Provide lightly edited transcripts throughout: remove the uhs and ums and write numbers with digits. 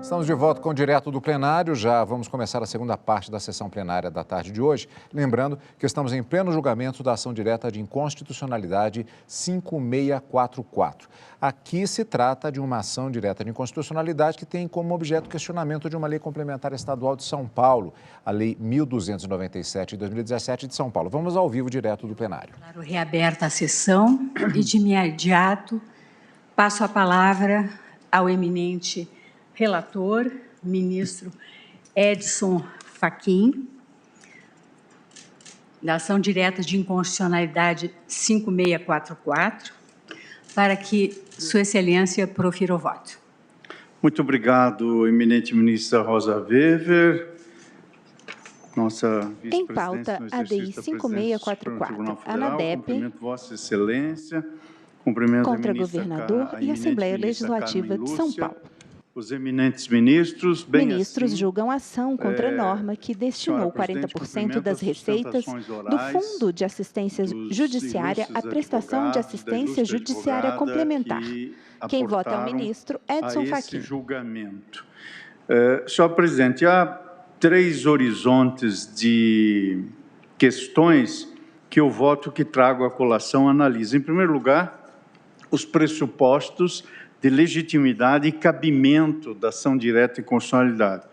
Estamos de volta com o Direto do Plenário. Já vamos começar a segunda parte da sessão plenária da tarde de hoje. Lembrando que estamos em pleno julgamento da ação direta de inconstitucionalidade 5644. Aqui se trata de uma ação direta de inconstitucionalidade que tem como objeto o questionamento de uma lei complementar estadual de São Paulo, a Lei 1297 de 2017 de São Paulo. Vamos ao vivo, direto do plenário. Claro, reaberta a sessão e de imediato passo a palavra ao eminente relator, ministro Edson Fachin, da ação direta de inconstitucionalidade 5644, para que Sua Excelência profira o voto. Muito obrigado, eminente ministra Rosa Weber. Nossa em pauta, a DI 5644, ANADEP, cumprimento Vossa Excelência, cumprimento contra a ministra governador e Assembleia Legislativa de São Paulo. Os eminentes ministros, Ministros julgam ação contra a norma que destinou 40% das receitas do Fundo de Assistência Judiciária à prestação de assistência judiciária complementar. Quem vota é o ministro Edson Fachin. Julgamento. Senhor presidente, há 3 horizontes de questões que eu voto que trago à colação analisa. Em primeiro lugar, os pressupostos de legitimidade e cabimento da ação direta e constitucionalidade.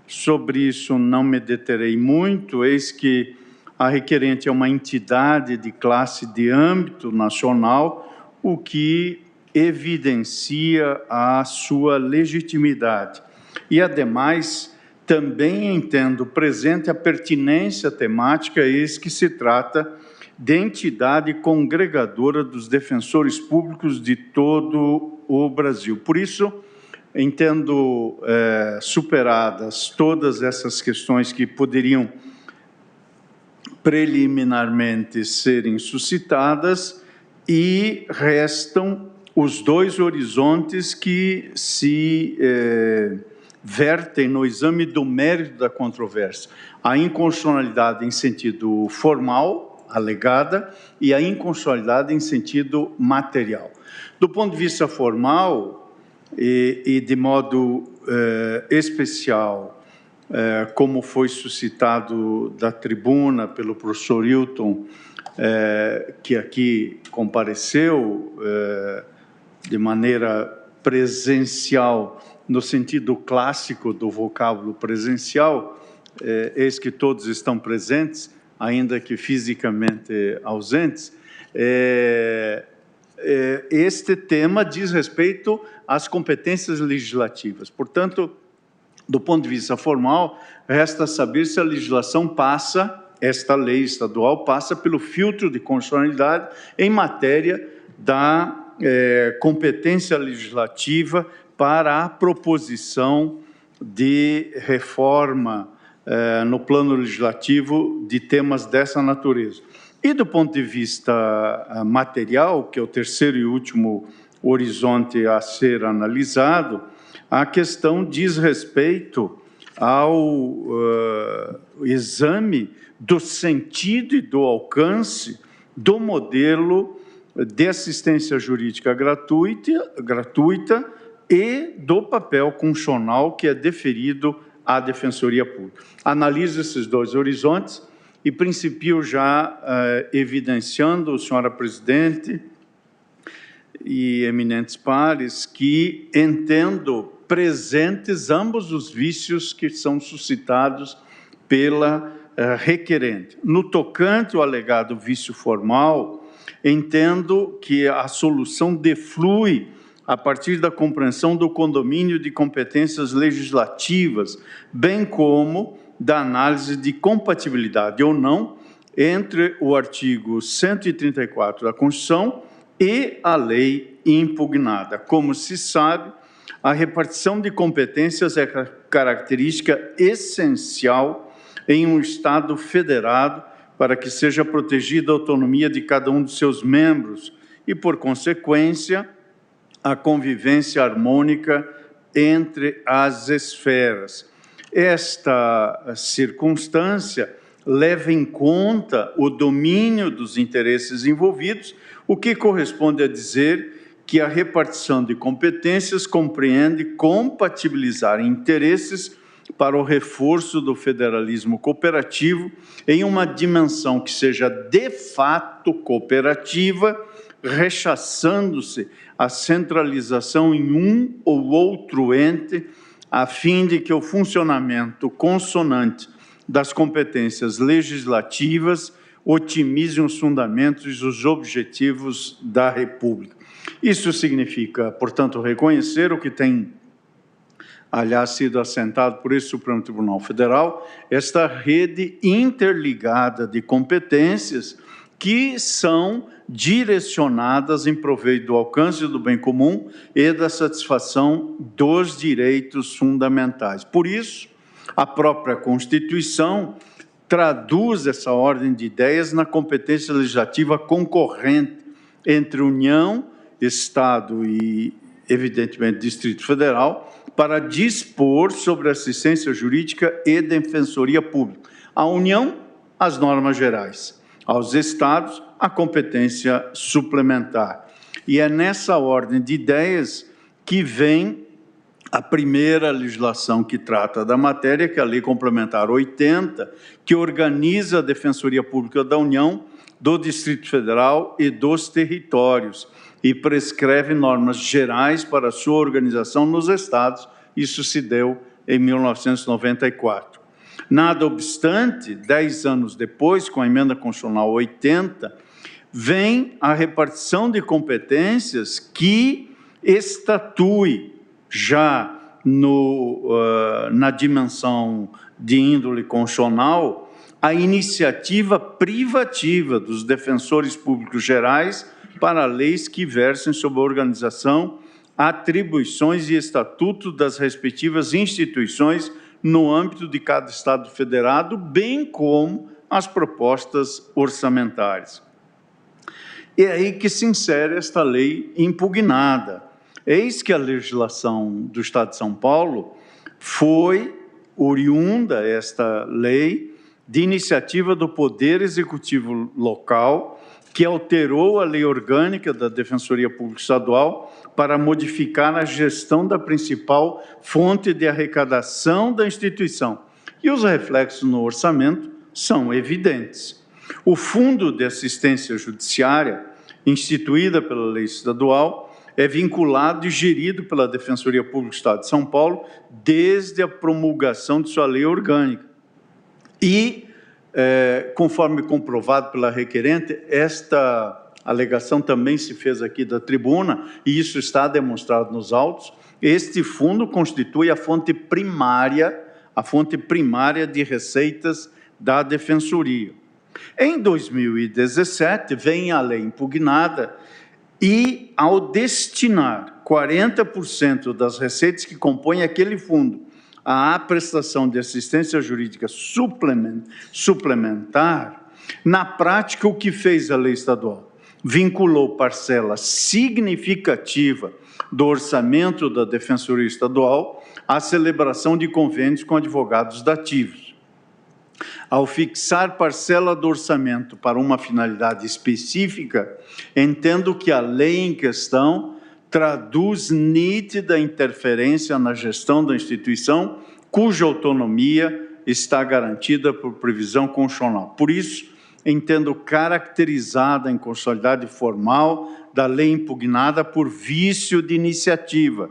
Sobre isso não me deterei muito, eis que a requerente é uma entidade de classe de âmbito nacional, o que evidencia a sua legitimidade. E, ademais, também entendo presente a pertinência temática, eis que se trata de entidade congregadora dos defensores públicos de todo o Brasil. Por isso, entendo superadas todas essas questões que poderiam preliminarmente serem suscitadas e restam os 2 horizontes que se vertem no exame do mérito da controvérsia. A inconstitucionalidade em sentido formal, alegada, e a inconstitucionalidade em sentido material. Do ponto de vista formal, e de modo especial, como foi suscitado da tribuna pelo professor Hilton, que aqui compareceu de maneira presencial, no sentido clássico do vocábulo presencial, eis que todos estão presentes, ainda que fisicamente ausentes, este tema diz respeito às competências legislativas. Portanto, do ponto de vista formal, resta saber se a legislação passa, esta lei estadual passa pelo filtro de constitucionalidade em matéria da competência legislativa para a proposição de reforma no plano legislativo de temas dessa natureza. E do ponto de vista material, que é o terceiro e último horizonte a ser analisado, a questão diz respeito ao exame do sentido e do alcance do modelo de assistência jurídica gratuita e do papel constitucional que é deferido à Defensoria Pública. Analiso esses 2 horizontes e principio já evidenciando, senhora presidente e eminentes pares, que entendo presentes ambos os vícios que são suscitados pela requerente. No tocante ao alegado vício formal, entendo que a solução deflui a partir da compreensão do condomínio de competências legislativas, bem como da análise de compatibilidade ou não entre o artigo 134 da Constituição e a lei impugnada. Como se sabe, a repartição de competências é característica essencial em um Estado federado para que seja protegida a autonomia de cada um dos seus membros e, por consequência, a convivência harmônica entre as esferas. Esta circunstância leva em conta o domínio dos interesses envolvidos, o que corresponde a dizer que a repartição de competências compreende compatibilizar interesses para o reforço do federalismo cooperativo em uma dimensão que seja de fato cooperativa, rechaçando-se a centralização em um ou outro ente, a fim de que o funcionamento consonante das competências legislativas otimize os fundamentos e os objetivos da República. Isso significa, portanto, reconhecer o que tem, aliás, sido assentado por esse Supremo Tribunal Federal, esta rede interligada de competências que são direcionadas em proveito do alcance do bem comum e da satisfação dos direitos fundamentais. Por isso, a própria Constituição traduz essa ordem de ideias na competência legislativa concorrente entre União, Estado e, evidentemente, Distrito Federal, para dispor sobre assistência jurídica e defensoria pública. A União, as normas gerais. Aos Estados, a competência suplementar. E é nessa ordem de ideias que vem a primeira legislação que trata da matéria, que é a Lei Complementar 80, que organiza a Defensoria Pública da União, do Distrito Federal e dos territórios, e prescreve normas gerais para a sua organização nos estados. Isso se deu em 1994. Nada obstante, 10 anos depois, com a Emenda Constitucional 80, vem a repartição de competências que estatue já na dimensão de índole constitucional a iniciativa privativa dos defensores públicos gerais para leis que versem sobre a organização, atribuições e estatutos das respectivas instituições no âmbito de cada Estado federado, bem como as propostas orçamentárias. É aí que se insere esta lei impugnada. Eis que a legislação do Estado de São Paulo foi oriunda, esta lei, de iniciativa do Poder Executivo Local, que alterou a lei orgânica da Defensoria Pública Estadual para modificar a gestão da principal fonte de arrecadação da instituição. E os reflexos no orçamento são evidentes. O Fundo de Assistência Judiciária, instituída pela lei estadual, é vinculado e gerido pela Defensoria Pública do Estado de São Paulo desde a promulgação de sua lei orgânica. E, conforme comprovado pela requerente, esta alegação também se fez aqui da tribuna, e isso está demonstrado nos autos, este fundo constitui a fonte primária de receitas da Defensoria. Em 2017, vem a lei impugnada e, ao destinar 40% das receitas que compõem aquele fundo à prestação de assistência jurídica suplementar, na prática, o que fez a lei estadual? Vinculou parcela significativa do orçamento da Defensoria Estadual à celebração de convênios com advogados dativos. Ao fixar parcela do orçamento para uma finalidade específica, entendo que a lei em questão traduz nítida interferência na gestão da instituição, cuja autonomia está garantida por previsão constitucional. Por isso, entendo caracterizada a inconstitucionalidade formal da lei impugnada por vício de iniciativa,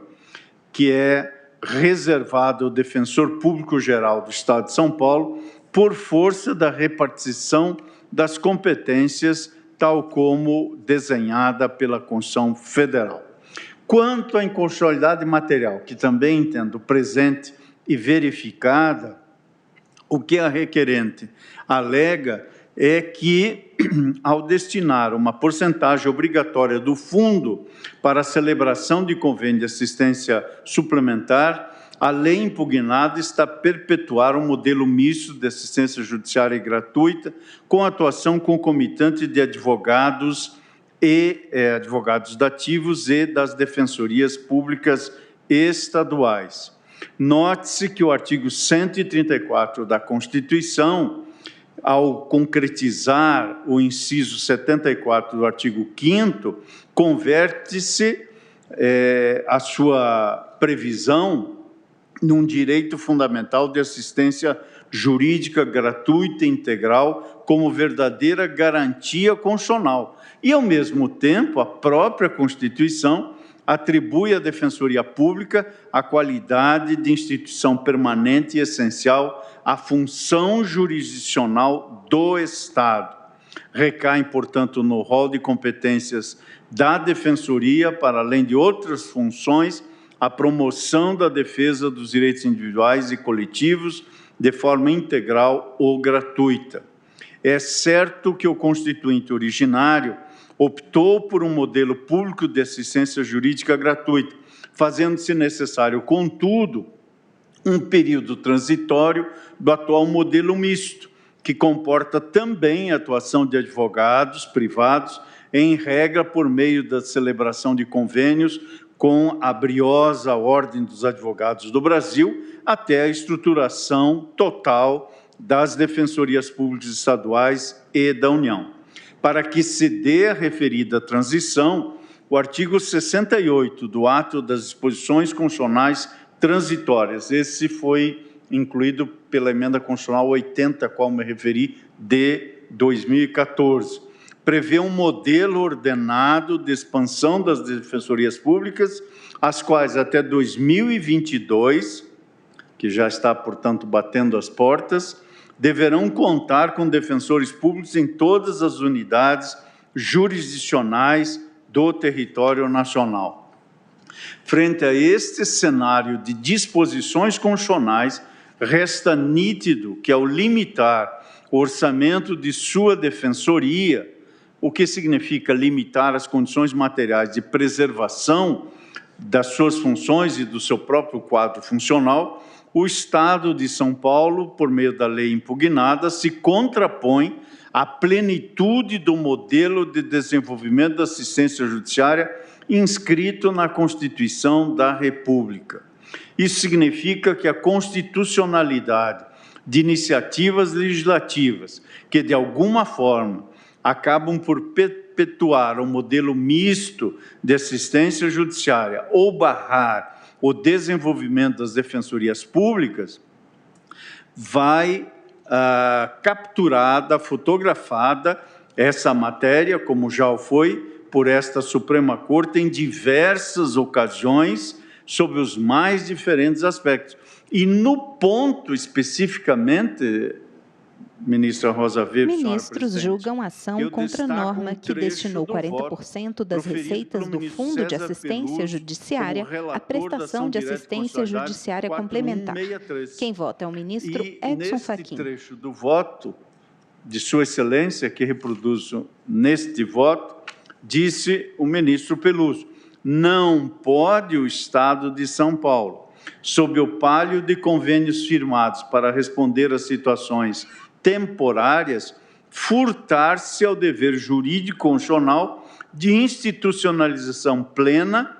que é reservado ao Defensor Público Geral do Estado de São Paulo, por força da repartição das competências, tal como desenhada pela Constituição Federal. Quanto à inconstitucionalidade material, que também entendo presente e verificada, o que a requerente alega é que, ao destinar uma porcentagem obrigatória do fundo para a celebração de convênio de assistência suplementar, a lei impugnada está a perpetuar um modelo misto de assistência judiciária gratuita, com atuação concomitante de advogados dativos e das defensorias públicas estaduais. Note-se que o artigo 134 da Constituição, ao concretizar o inciso 74 do artigo 5º, converte-se a sua previsão num direito fundamental de assistência jurídica gratuita e integral como verdadeira garantia constitucional. E, ao mesmo tempo, a própria Constituição atribui à Defensoria Pública a qualidade de instituição permanente e essencial à função jurisdicional do Estado. Recai, portanto, no rol de competências da Defensoria, para além de outras funções, a promoção da defesa dos direitos individuais e coletivos de forma integral ou gratuita. É certo que o Constituinte originário optou por um modelo público de assistência jurídica gratuita, fazendo-se necessário, contudo, um período transitório do atual modelo misto, que comporta também a atuação de advogados privados, em regra por meio da celebração de convênios com a briosa Ordem dos Advogados do Brasil, até a estruturação total das defensorias públicas estaduais e da União. Para que se dê a referida transição, o artigo 68 do Ato das Disposições Constitucionais Transitórias, esse foi incluído pela Emenda Constitucional 80, a qual me referi, de 2014, prevê um modelo ordenado de expansão das defensorias públicas, as quais até 2022, que já está, portanto, batendo as portas, deverão contar com defensores públicos em todas as unidades jurisdicionais do território nacional. Frente a este cenário de disposições constitucionais, resta nítido que, ao limitar o orçamento de sua defensoria, o que significa limitar as condições materiais de preservação das suas funções e do seu próprio quadro funcional, o Estado de São Paulo, por meio da lei impugnada, se contrapõe à plenitude do modelo de desenvolvimento da assistência judiciária inscrito na Constituição da República. Isso significa que a constitucionalidade de iniciativas legislativas que, de alguma forma, acabam por perpetuar o modelo misto de assistência judiciária ou barrar o desenvolvimento das defensorias públicas, vai capturada, fotografada essa matéria, como já o foi, por esta Suprema Corte em diversas ocasiões, sob os mais diferentes aspectos. E no ponto especificamente, ministra Rosa Weber, ministros julgam ação contra norma que destinou 40% das receitas do Fundo de Assistência Judiciária à prestação de assistência judiciária complementar. Quem vota é o ministro Edson Fachin. Neste trecho do voto de Sua Excelência, que reproduzo neste voto, disse o ministro Peluso: não pode o Estado de São Paulo, sob o palio de convênios firmados para responder a situações temporárias, furtar-se ao dever jurídico constitucional de institucionalização plena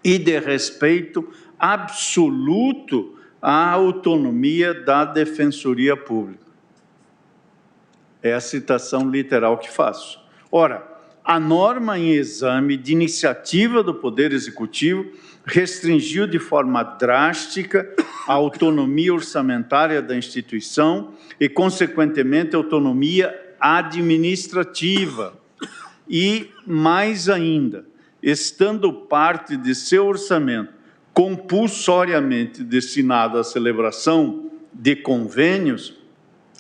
e de respeito absoluto à autonomia da Defensoria Pública. É a citação literal que faço. Ora, a norma em exame de iniciativa do Poder Executivo restringiu de forma drástica a autonomia orçamentária da instituição e, consequentemente, a autonomia administrativa. E, mais ainda, estando parte de seu orçamento compulsoriamente destinado à celebração de convênios,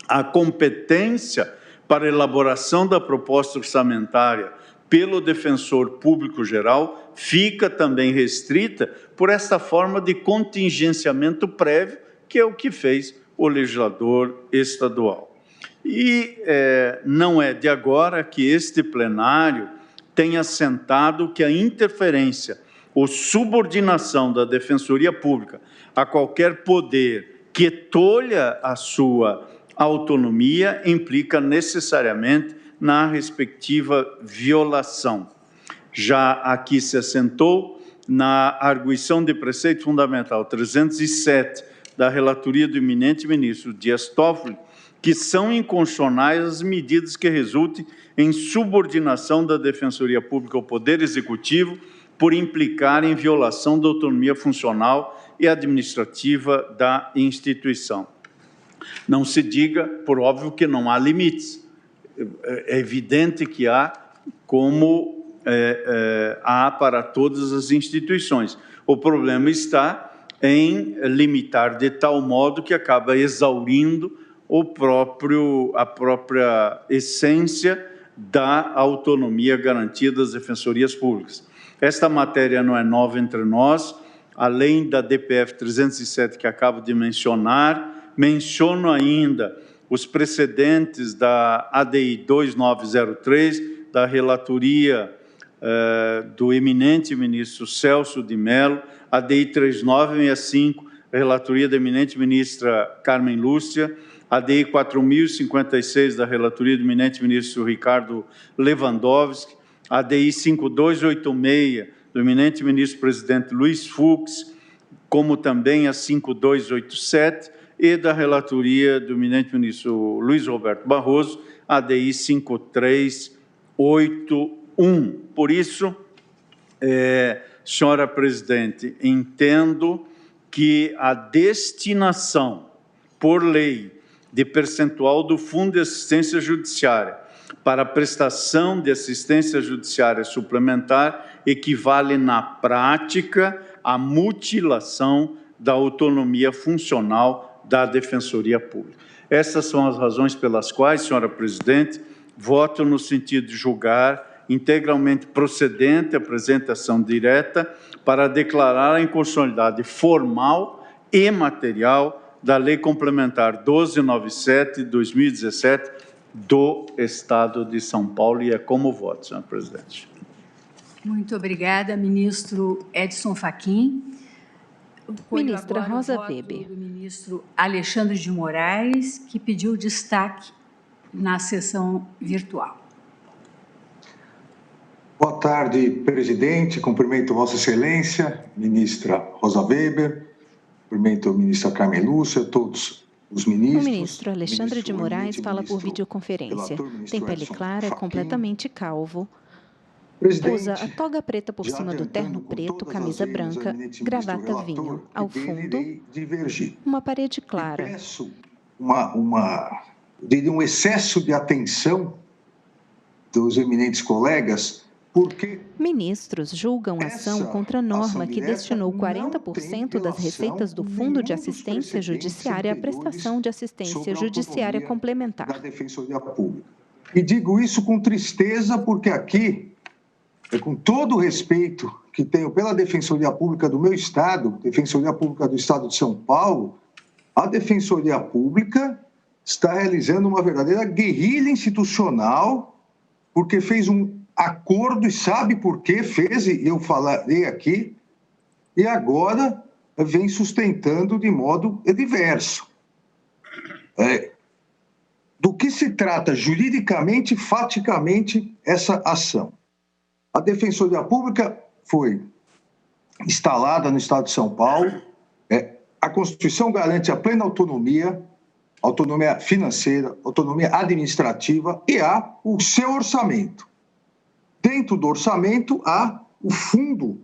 a competência para elaboração da proposta orçamentária pelo defensor público geral fica também restrita por essa forma de contingenciamento prévio, que é o que fez o legislador estadual. E não é de agora que este plenário tem assentado que a interferência ou subordinação da Defensoria Pública a qualquer poder que tolha a sua autonomia implica necessariamente na respectiva violação. Já aqui se assentou na arguição de preceito fundamental 307 da relatoria do eminente ministro Dias Toffoli, que são inconstitucionais as medidas que resultem em subordinação da Defensoria Pública ao Poder Executivo por implicar em violação da autonomia funcional e administrativa da instituição. Não se diga, por óbvio, que não há limites. É evidente que há, como há para todas as instituições. O problema está em limitar de tal modo que acaba exaurindo a própria essência da autonomia garantida das defensorias públicas. Esta matéria não é nova entre nós, além da DPF 307 que acabo de mencionar, menciono ainda os precedentes da ADI 2903, da relatoria do eminente ministro Celso de Mello, ADI 3965, relatoria da eminente ministra Carmen Lúcia, ADI 4056, da relatoria do eminente ministro Ricardo Lewandowski, ADI 5286, do eminente ministro-presidente Luiz Fux, como também a 5287, e da relatoria do eminente ministro Luiz Roberto Barroso, ADI 5381. Por isso, senhora presidente, entendo que a destinação, por lei, de percentual do Fundo de Assistência Judiciária para a prestação de assistência judiciária suplementar equivale, na prática, à mutilação da autonomia funcional da Defensoria Pública. Essas são as razões pelas quais, senhora presidente, voto no sentido de julgar integralmente procedente a apresentação direta para declarar a inconstitucionalidade formal e material da Lei Complementar 1297 de 2017 do Estado de São Paulo, e é como voto, senhora presidente. Muito obrigada, ministro Edson Fachin. Ministra Rosa Weber. Do ministro Alexandre de Moraes, que pediu destaque na sessão virtual. Boa tarde, presidente. Cumprimento Vossa Excelência, ministra Rosa Weber, cumprimento a ministra Carmen Lúcia, todos os ministros. O ministro Alexandre de Moraes fala por videoconferência. Tem pele clara, completamente calvo. Usa a toga preta por cima do terno preto, camisa branca, gravata vinho. Ao fundo, uma parede clara. Peço um excesso de atenção dos eminentes colegas, porque ministros julgam a ação contra a norma que destinou 40% das receitas do Fundo de Assistência Judiciária à prestação de assistência judiciária complementar. Da Defensoria Pública. E digo isso com tristeza, porque aqui, com todo o respeito que tenho pela Defensoria Pública do meu Estado, Defensoria Pública do Estado de São Paulo, a Defensoria Pública está realizando uma verdadeira guerrilha institucional, porque fez um acordo, e sabe por que fez, e eu falarei aqui, e agora vem sustentando de modo diverso. Do que se trata juridicamente, faticamente, essa ação? A Defensoria Pública foi instalada no Estado de São Paulo, a Constituição garante a plena autonomia financeira, autonomia administrativa, e há o seu orçamento. Dentro do orçamento, há o fundo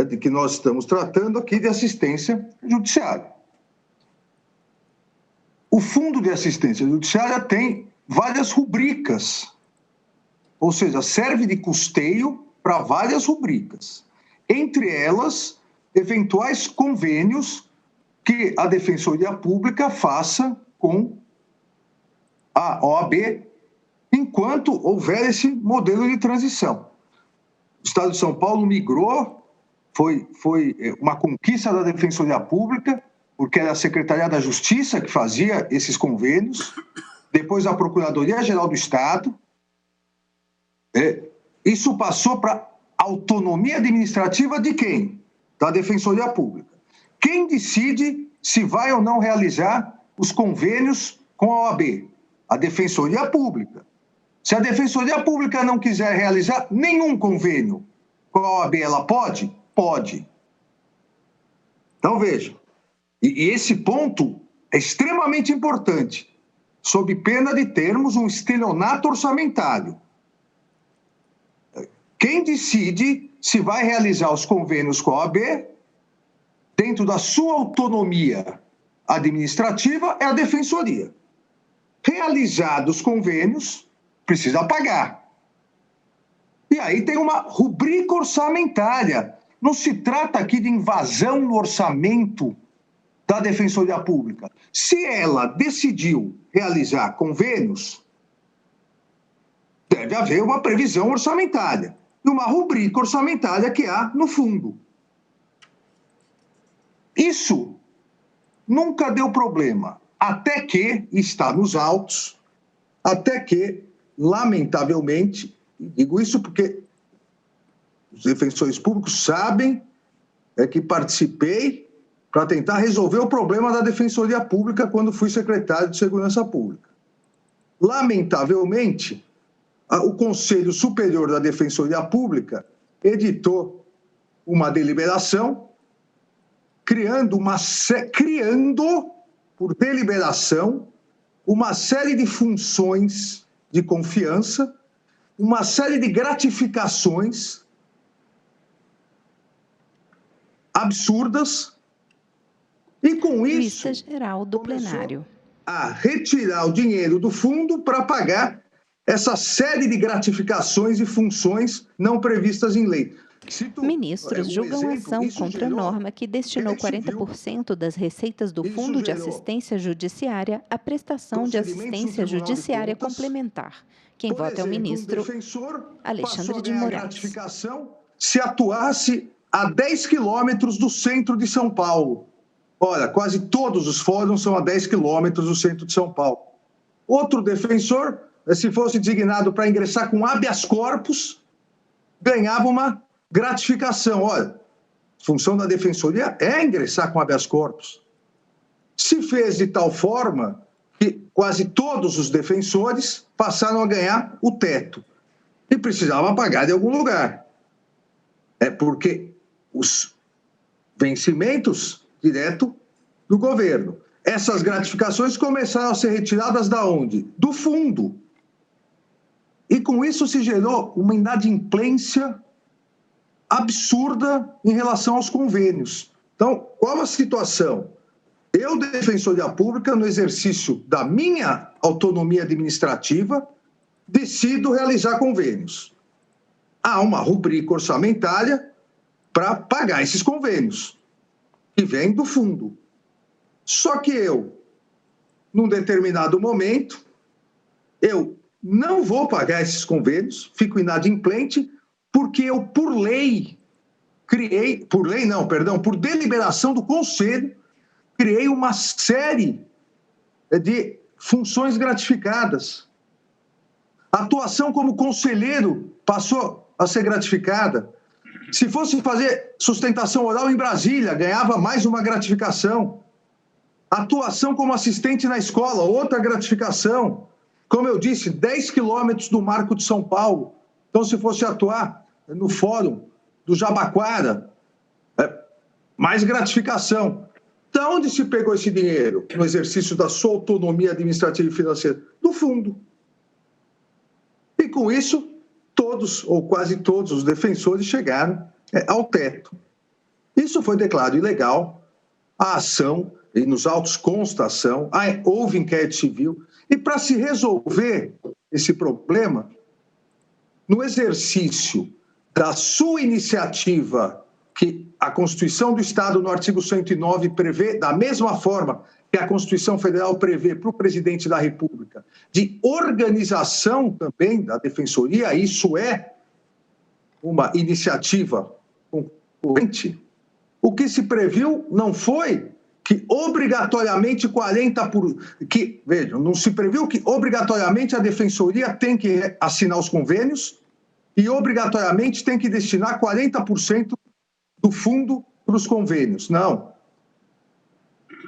de que nós estamos tratando aqui de assistência judiciária. O Fundo de Assistência Judiciária tem várias rubricas, ou seja, serve de custeio para várias rubricas. Entre elas, eventuais convênios que a Defensoria Pública faça com a OAB, enquanto houver esse modelo de transição. O Estado de São Paulo migrou, foi uma conquista da Defensoria Pública, porque era a Secretaria da Justiça que fazia esses convênios, depois a Procuradoria-Geral do Estado. Isso passou para autonomia administrativa de quem? Da Defensoria Pública. Quem decide se vai ou não realizar os convênios com a OAB? A Defensoria Pública. Se a Defensoria Pública não quiser realizar nenhum convênio com a OAB, ela pode? Pode. Então, veja, e esse ponto é extremamente importante. sob pena de termos um estelionato orçamentário. Quem decide se vai realizar os convênios com a OAB, dentro da sua autonomia administrativa, é a Defensoria. Realizados os convênios, precisa pagar. E aí tem uma rubrica orçamentária. Não se trata aqui de invasão no orçamento da Defensoria Pública. Se ela decidiu realizar convênios, deve haver uma previsão orçamentária, numa rubrica orçamentária que há no fundo. Isso nunca deu problema, até que está nos autos, até que, lamentavelmente, digo isso porque os defensores públicos sabem que participei para tentar resolver o problema da Defensoria Pública quando fui secretário de Segurança Pública. Lamentavelmente, o Conselho Superior da Defensoria Pública editou uma deliberação criando, por deliberação, uma série de funções de confiança, uma série de gratificações absurdas, e com isso, Vista geral do plenário, a retirar o dinheiro do fundo para pagar essa série de gratificações e funções não previstas em lei. Ministros julgam ação contra a norma que destinou 40% das receitas do Fundo de Assistência Judiciária à prestação de assistência judiciária complementar. Quem vota é o ministro Alexandre de Moraes. Se atuasse a 10 quilômetros do centro de São Paulo. Olha, quase todos os fóruns são a 10 quilômetros do centro de São Paulo. Outro defensor, se fosse designado para ingressar com habeas corpus, ganhava uma gratificação. Olha, a função da Defensoria é ingressar com habeas corpus. Se fez de tal forma que quase todos os defensores passaram a ganhar o teto e precisavam pagar de algum lugar. É porque os vencimentos direto do governo. Essas gratificações começaram a ser retiradas da onde? Do fundo. E com isso se gerou uma inadimplência absurda em relação aos convênios. Então, qual a situação? Eu, Defensoria Pública, no exercício da minha autonomia administrativa, decido realizar convênios. Há uma rubrica orçamentária para pagar esses convênios, que vem do fundo. Só que eu, num determinado momento, eu não vou pagar esses convênios, fico inadimplente, porque eu, por deliberação do Conselho, criei uma série de funções gratificadas. A atuação como conselheiro passou a ser gratificada. Se fosse fazer sustentação oral em Brasília, ganhava mais uma gratificação. Atuação como assistente na escola, outra gratificação. Como eu disse, 10 quilômetros do Marco de São Paulo. Então, se fosse atuar no Fórum do Jabaquara, mais gratificação. De onde se pegou esse dinheiro no exercício da sua autonomia administrativa e financeira? Do fundo. E com isso, todos, ou quase todos, os defensores chegaram ao teto. Isso foi declarado ilegal, a ação, e nos autos consta a ação, houve inquérito civil, e para se resolver esse problema, no exercício da sua iniciativa, que a Constituição do Estado, no artigo 109, prevê, da mesma forma que a Constituição Federal prevê para o presidente da República, de organização também da Defensoria, isso é uma iniciativa concorrente, o que se previu não foi que obrigatoriamente vejam, não se previu que obrigatoriamente a Defensoria tem que assinar os convênios e obrigatoriamente tem que destinar 40% do fundo para os convênios. Não.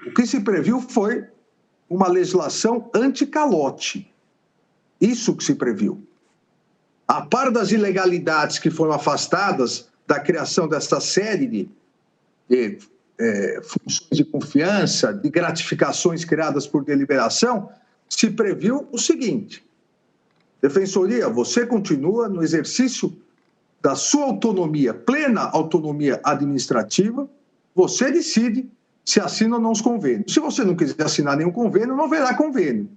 O que se previu foi uma legislação anti-calote. Isso que se previu. A par das ilegalidades que foram afastadas da criação desta série de funções de confiança, de gratificações criadas por deliberação, se previu o seguinte: Defensoria, você continua no exercício da sua autonomia, plena autonomia administrativa, você decide se assina ou não os convênios. Se você não quiser assinar nenhum convênio, não haverá convênio.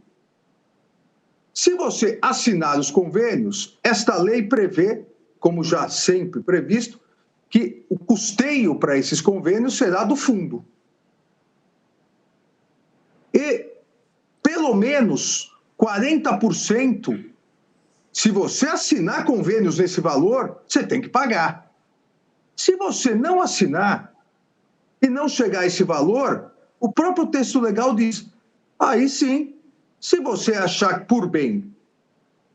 Se você assinar os convênios, esta lei prevê, como já sempre previsto, que o custeio para esses convênios será do fundo. E, pelo menos, 40%, se você assinar convênios nesse valor, você tem que pagar. Se você não assinar e não chegar a esse valor, o próprio texto legal diz, aí sim, se você achar por bem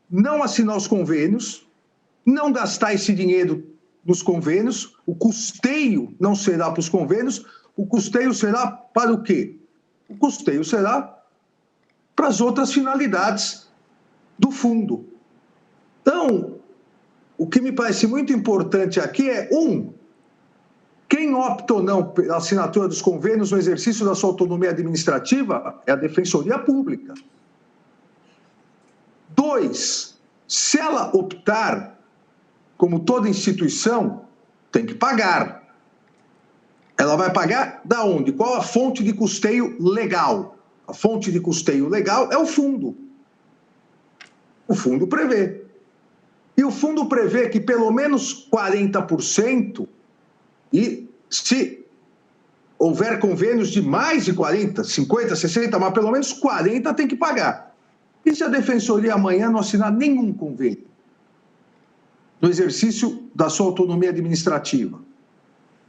não assinar os convênios, não gastar esse dinheiro nos convênios, o custeio não será para os convênios, o custeio será para o quê? O custeio será para as outras finalidades do fundo. Então, o que me parece muito importante aqui é, quem opta ou não pela assinatura dos convênios no exercício da sua autonomia administrativa é a Defensoria Pública. 2, se ela optar, como toda instituição, tem que pagar. Ela vai pagar da onde? Qual a fonte de custeio legal? A fonte de custeio legal é o fundo. O fundo prevê. E o fundo prevê que pelo menos 40%, e se houver convênios de mais de 40%, 50%, 60%, mas pelo menos 40% tem que pagar. E se a Defensoria amanhã não assinar nenhum convênio no exercício da sua autonomia administrativa?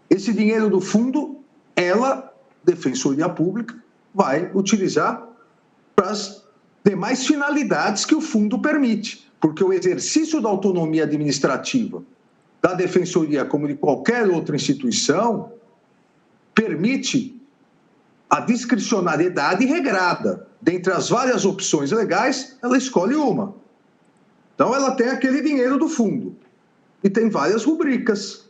Esse dinheiro do fundo, ela, Defensoria Pública, vai utilizar para as demais finalidades que o fundo permite, porque o exercício da autonomia administrativa da Defensoria, como de qualquer outra instituição, permite a discricionariedade regrada. Dentre as várias opções legais, ela escolhe uma. Então, ela tem aquele dinheiro do fundo. E tem várias rubricas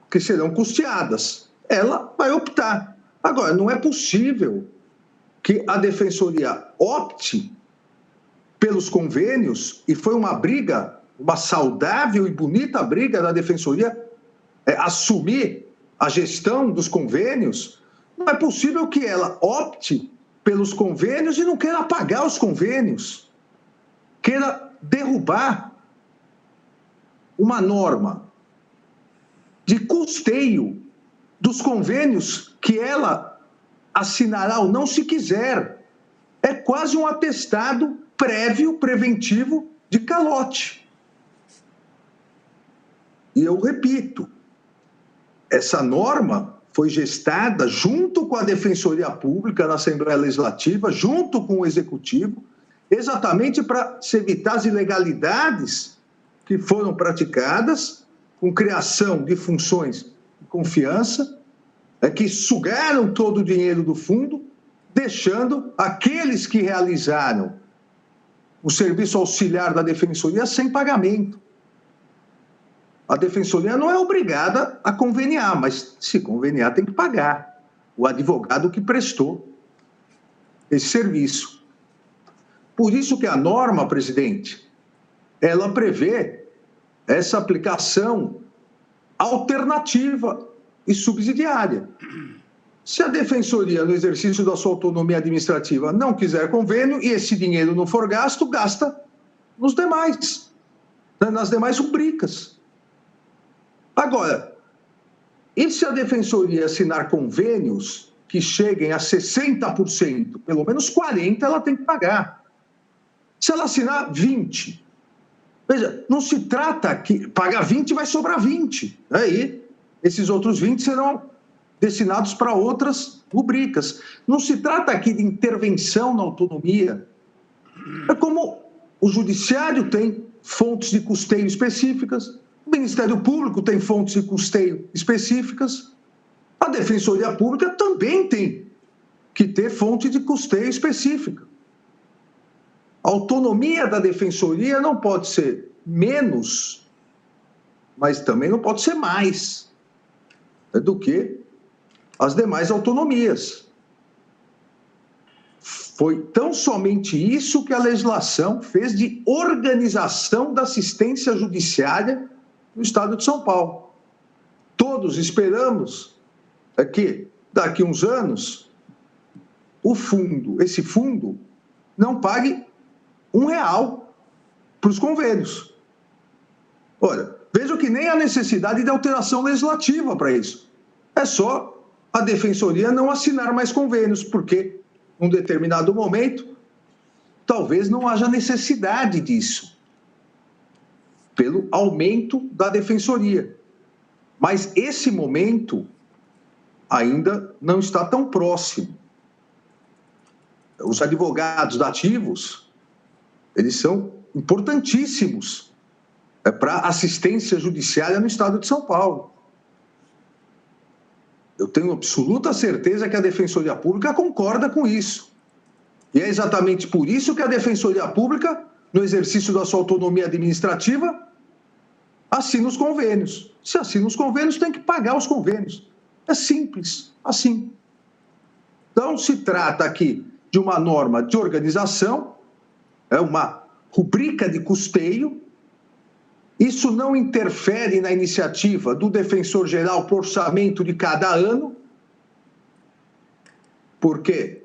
que serão custeadas. Ela vai optar. Agora, não é possível que a Defensoria opte pelos convênios, e foi uma briga, uma saudável e bonita briga da Defensoria, assumir a gestão dos convênios. Não é possível que ela opte pelos convênios e não queira pagar os convênios, queira derrubar uma norma de custeio dos convênios que ela assinará ou não se quiser. É quase um atestado prévio, preventivo, de calote. E eu repito, essa norma foi gestada junto com a Defensoria Pública na Assembleia Legislativa, junto com o Executivo, exatamente para se evitar as ilegalidades que foram praticadas com criação de funções de confiança, que sugaram todo o dinheiro do fundo, deixando aqueles que realizaram o serviço auxiliar da Defensoria sem pagamento. A Defensoria não é obrigada a conveniar, mas se conveniar tem que pagar o advogado que prestou esse serviço. Por isso que a norma, presidente, ela prevê essa aplicação alternativa e subsidiária. Se a Defensoria, no exercício da sua autonomia administrativa, não quiser convênio e esse dinheiro não for gasto, gasta nos demais, nas demais rubricas. Agora, e se a Defensoria assinar convênios que cheguem a 60%, pelo menos 40% ela tem que pagar. Se ela assinar 20%, veja, não se trata que pagar 20% vai sobrar 20%. Aí, esses outros 20% serão destinados para outras rubricas. Não se trata aqui de intervenção na autonomia. É como o Judiciário tem fontes de custeio específicas, o Ministério Público tem fontes de custeio específicas, a Defensoria Pública também tem que ter fonte de custeio específica. A autonomia da Defensoria não pode ser menos, mas também não pode ser mais do que as demais autonomias. Foi tão somente isso que a legislação fez de organização da assistência judiciária no Estado de São Paulo. Todos esperamos que, daqui a uns anos, esse fundo, não pague R$1 para os convênios. Olha, vejo que nem há necessidade de alteração legislativa para isso. É só a Defensoria não assinar mais convênios, porque, em um determinado momento, talvez não haja necessidade disso, pelo aumento da Defensoria. Mas esse momento ainda não está tão próximo. Os advogados dativos, eles são importantíssimos para a assistência judiciária no Estado de São Paulo. Eu tenho absoluta certeza que a Defensoria Pública concorda com isso. E é exatamente por isso que a Defensoria Pública, no exercício da sua autonomia administrativa, assina os convênios. Se assina os convênios, tem que pagar os convênios. É simples, assim. Então, se trata aqui de uma norma de organização, é uma rubrica de custeio. Isso não interfere na iniciativa do defensor-geral para o orçamento de cada ano, porque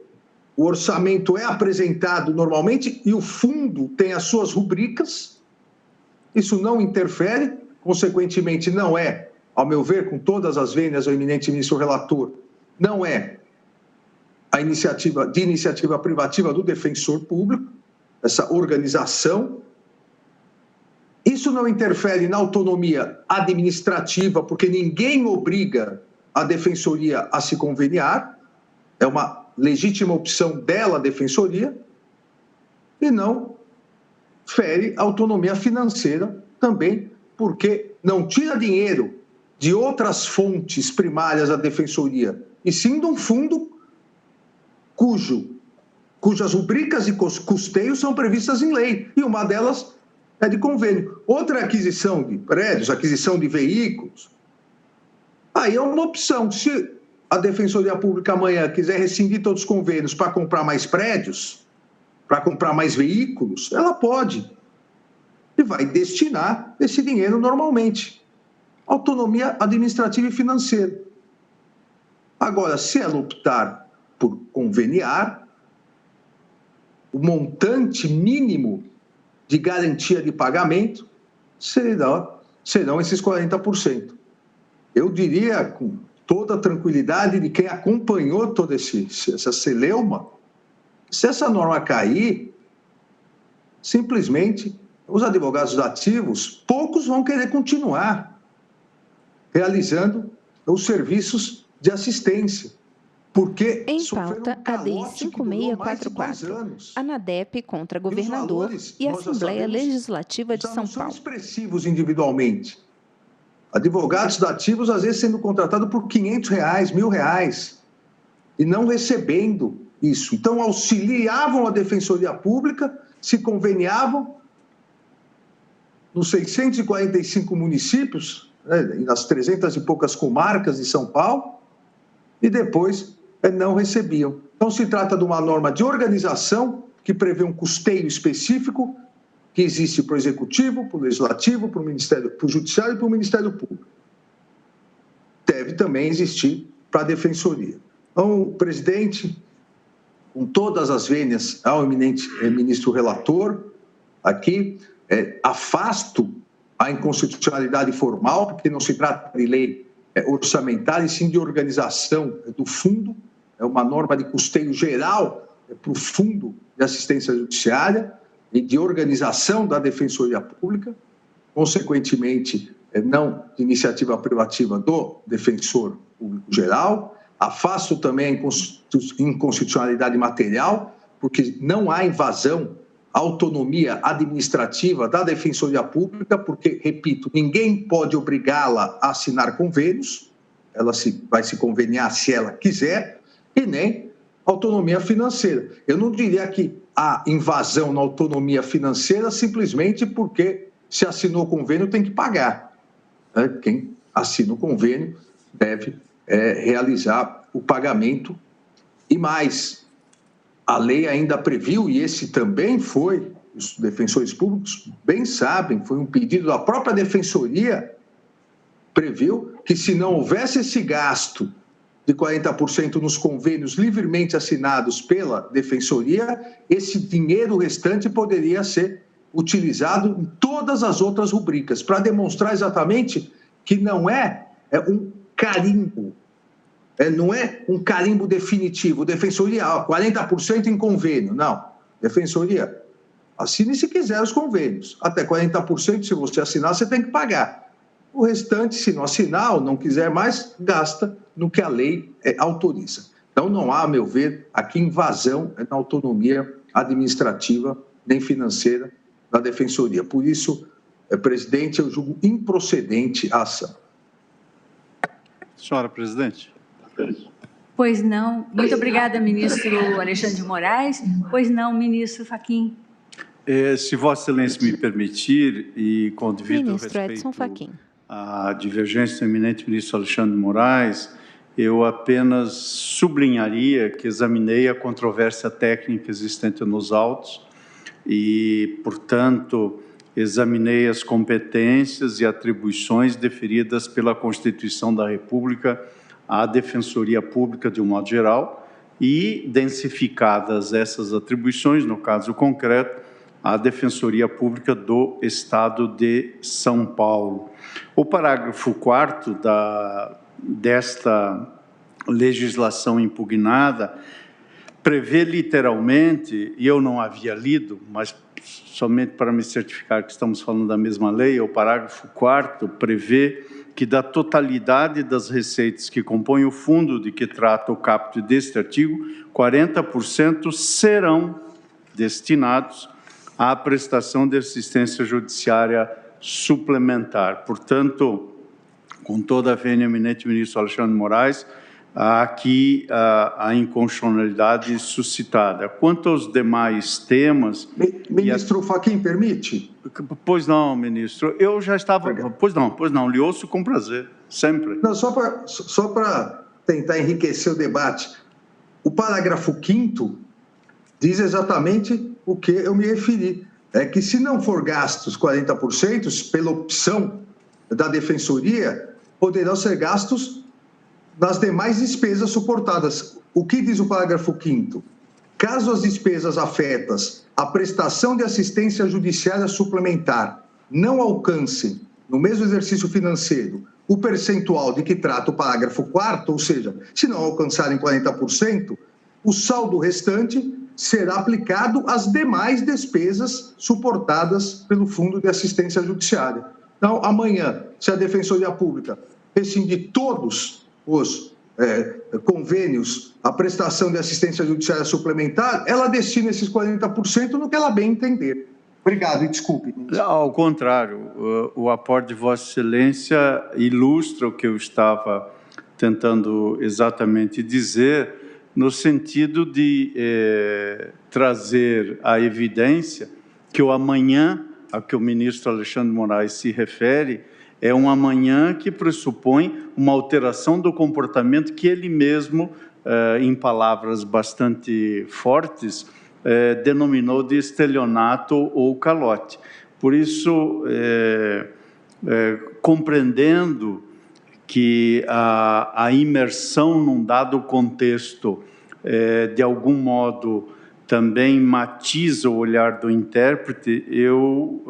o orçamento é apresentado normalmente e o fundo tem as suas rubricas. Isso não interfere, consequentemente não é, ao meu ver, com todas as vênias, o eminente ministro relator, não é a iniciativa privativa do defensor público, essa organização. Isso não interfere na autonomia administrativa, porque ninguém obriga a Defensoria a se conveniar, é uma legítima opção dela, a Defensoria, e não fere a autonomia financeira também, porque não tira dinheiro de outras fontes primárias da Defensoria, e sim de um fundo cujas rubricas e custeios são previstas em lei, e uma delas é de convênio. Outra é aquisição de prédios, aquisição de veículos. Aí é uma opção. Se a Defensoria Pública amanhã quiser rescindir todos os convênios para comprar mais prédios, para comprar mais veículos, ela pode. E vai destinar esse dinheiro normalmente. Autonomia administrativa e financeira. Agora, se ela optar por conveniar, o montante mínimo de garantia de pagamento serão esses 40%. Eu diria, com toda a tranquilidade de quem acompanhou toda essa celeuma, se essa norma cair, simplesmente os advogados dativos, poucos vão querer continuar realizando os serviços de assistência. Porque em pauta, a DI 5644, ANADEP contra governador e Assembleia Legislativa de São Paulo. São expressivos individualmente. Advogados dativos, às vezes, sendo contratados por R$500, R$1.000, e não recebendo isso. Então, auxiliavam a Defensoria Pública, se conveniavam nos 645 municípios, nas 300 e poucas comarcas de São Paulo, e depois não recebiam. Então, se trata de uma norma de organização que prevê um custeio específico que existe para o Executivo, para o Legislativo, para o Judiciário e para o Ministério Público. Deve também existir para a Defensoria. Então, o presidente, com todas as vênias ao eminente ministro relator, aqui, afasto a inconstitucionalidade formal, porque não se trata de lei orçamentária, e sim de organização do fundo, é uma norma de custeio geral para o Fundo de Assistência Judiciária e de organização da Defensoria Pública, consequentemente, não de iniciativa privativa do Defensor Público Geral. Afasto também a inconstitucionalidade material, porque não há invasão à autonomia administrativa da Defensoria Pública, porque, repito, ninguém pode obrigá-la a assinar convênios, ela vai se conveniar se ela quiser, e nem autonomia financeira. Eu não diria que há invasão na autonomia financeira simplesmente porque se assinou o convênio tem que pagar. Quem assina o convênio deve realizar o pagamento. E mais, a lei ainda previu, e esse também foi, os defensores públicos bem sabem, foi um pedido da própria Defensoria, previu que se não houvesse esse gasto de 40% nos convênios livremente assinados pela Defensoria, esse dinheiro restante poderia ser utilizado em todas as outras rubricas, para demonstrar exatamente que não é um carimbo, não é um carimbo definitivo. Defensoria, 40% em convênio. Não. Defensoria, assine se quiser os convênios. Até 40%, se você assinar, você tem que pagar. O restante, se não assinar ou não quiser mais, gasta no que a lei autoriza. Então, não há, a meu ver, aqui invasão na autonomia administrativa nem financeira da Defensoria. Por isso, presidente, eu julgo improcedente a ação. Senhora presidente. Pois não. Muito obrigada, ministro Alexandre de Moraes. Pois não, ministro Fachin. Se Vossa Excelência me permitir, e com devido Ministro Edson respeito Fachin. à divergência do eminente ministro Alexandre de Moraes, eu apenas sublinharia que examinei a controvérsia técnica existente nos autos e, portanto, examinei as competências e atribuições deferidas pela Constituição da República à Defensoria Pública de um modo geral e, densificadas essas atribuições, no caso concreto, à Defensoria Pública do Estado de São Paulo. O parágrafo 4º desta legislação impugnada prevê literalmente, e eu não havia lido, mas somente para me certificar que estamos falando da mesma lei, o parágrafo 4º prevê que da totalidade das receitas que compõem o fundo de que trata o caput deste artigo, 40% serão destinados à prestação de assistência judiciária suplementar. Portanto, com toda a vênia, eminente ministro Alexandre de Moraes, há aqui a inconstitucionalidade suscitada. Quanto aos demais temas... Ministro Fachin, permite? Pois não, ministro. Eu já estava... Pois não, lhe ouço com prazer, sempre. Não, só para tentar enriquecer o debate. O parágrafo 5º diz exatamente o que eu me referi. É que se não for gastos 40%, pela opção da Defensoria, poderão ser gastos nas demais despesas suportadas. O que diz o parágrafo 5º? Caso as despesas afetas à prestação de assistência judiciária suplementar não alcancem, no mesmo exercício financeiro, o percentual de que trata o parágrafo 4º, ou seja, se não alcançarem 40%, o saldo restante será aplicado às demais despesas suportadas pelo Fundo de Assistência Judiciária. Então, amanhã, se a Defensoria Pública rescindir todos os convênios, a prestação de assistência judiciária suplementar, ela destina esses 40% no que ela bem entender. Obrigado e desculpe. Ao contrário, o aporte de Vossa Excelência ilustra o que eu estava tentando exatamente dizer, no sentido de trazer à evidência que o amanhã a que o ministro Alexandre de Moraes se refere é um amanhã que pressupõe uma alteração do comportamento que ele mesmo, em palavras bastante fortes, denominou de estelionato ou calote. Por isso, compreendendo que a imersão num dado contexto, de algum modo, também matiza o olhar do intérprete, eu,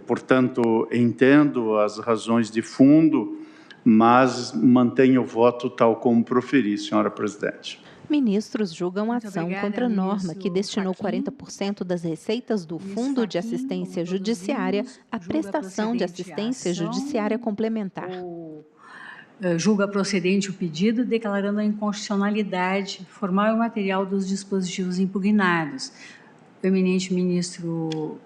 portanto, entendo as razões de fundo, mas mantenho o voto tal como proferi, senhora presidente. Ministros julgam ação contra a norma que destinou 40% das receitas do Fundo de Assistência Judiciária à prestação de assistência judiciária complementar. Julga procedente o pedido, declarando a inconstitucionalidade formal e material dos dispositivos impugnados. O eminente ministro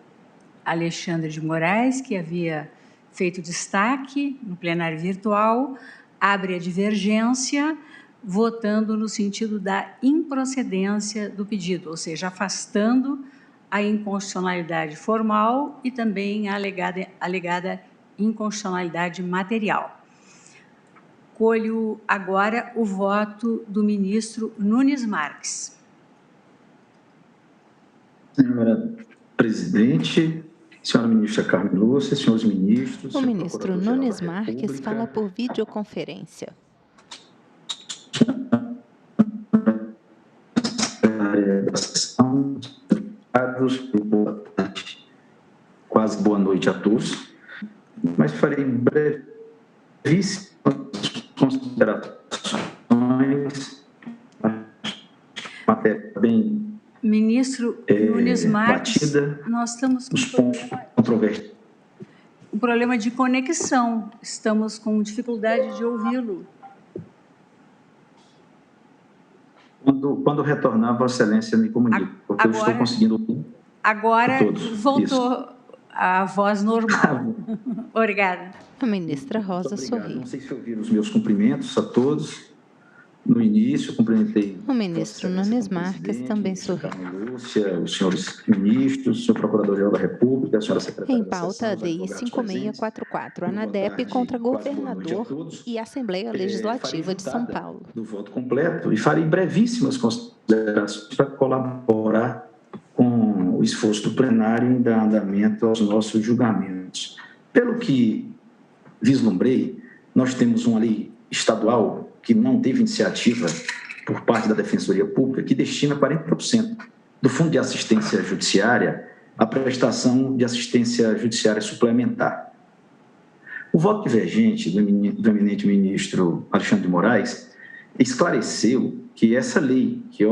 Alexandre de Moraes, que havia feito destaque no plenário virtual, abre a divergência, votando no sentido da improcedência do pedido, ou seja, afastando a inconstitucionalidade formal e também a alegada inconstitucionalidade material. Colho agora o voto do ministro Nunes Marques. Senhora presidente, senhora ministra Carmen Lúcia, senhores ministros... O ministro Nunes Marques fala por videoconferência. Quase boa noite a todos, mas farei brevíssimas considerações, matéria bem Ministro Nunes Marques, batida, nós estamos com um problema de conexão, estamos com dificuldade de ouvi-lo. Quando retornar, Vossa Excelência me comunica, porque agora, eu estou conseguindo ouvir. Agora voltou a voz normal. Obrigada. A ministra Rosa sorri. Não sei se ouviram os meus cumprimentos a todos. No início, cumprimentei... O ministro Nunes Marques também sorriu. Lúcia, os senhores ministros, o senhor Procurador-Geral da República, a senhora Secretária... Em pauta, a DI 5644, a ANADEP contra governador e Assembleia Legislativa de São Paulo. Do voto completo e farei brevíssimas considerações para colaborar com o esforço do plenário em dar andamento aos nossos julgamentos. Pelo que vislumbrei, nós temos uma lei estadual que não teve iniciativa por parte da Defensoria Pública, que destina 40% do Fundo de Assistência Judiciária à prestação de assistência judiciária suplementar. O voto divergente do eminente ministro Alexandre de Moraes esclareceu que essa lei, que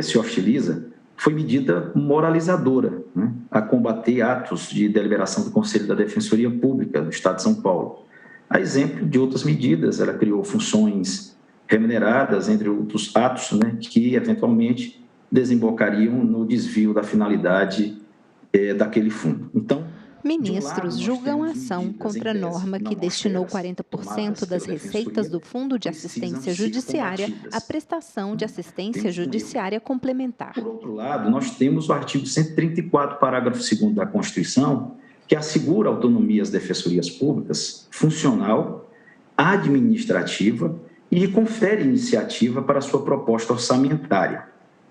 se hostiliza, foi medida moralizadora, né, a combater atos de deliberação do Conselho da Defensoria Pública do Estado de São Paulo. A exemplo de outras medidas, ela criou funções remuneradas, entre outros atos, né, que eventualmente desembocariam no desvio da finalidade daquele fundo. Então, ministros julgam a ação contra a norma que destinou 40% das receitas do Fundo de Assistência Judiciária à prestação de assistência judiciária complementar. Por outro lado, nós temos o artigo 134, parágrafo 2º da Constituição, que assegura a autonomia às defensorias públicas, funcional, administrativa e confere iniciativa para a sua proposta orçamentária,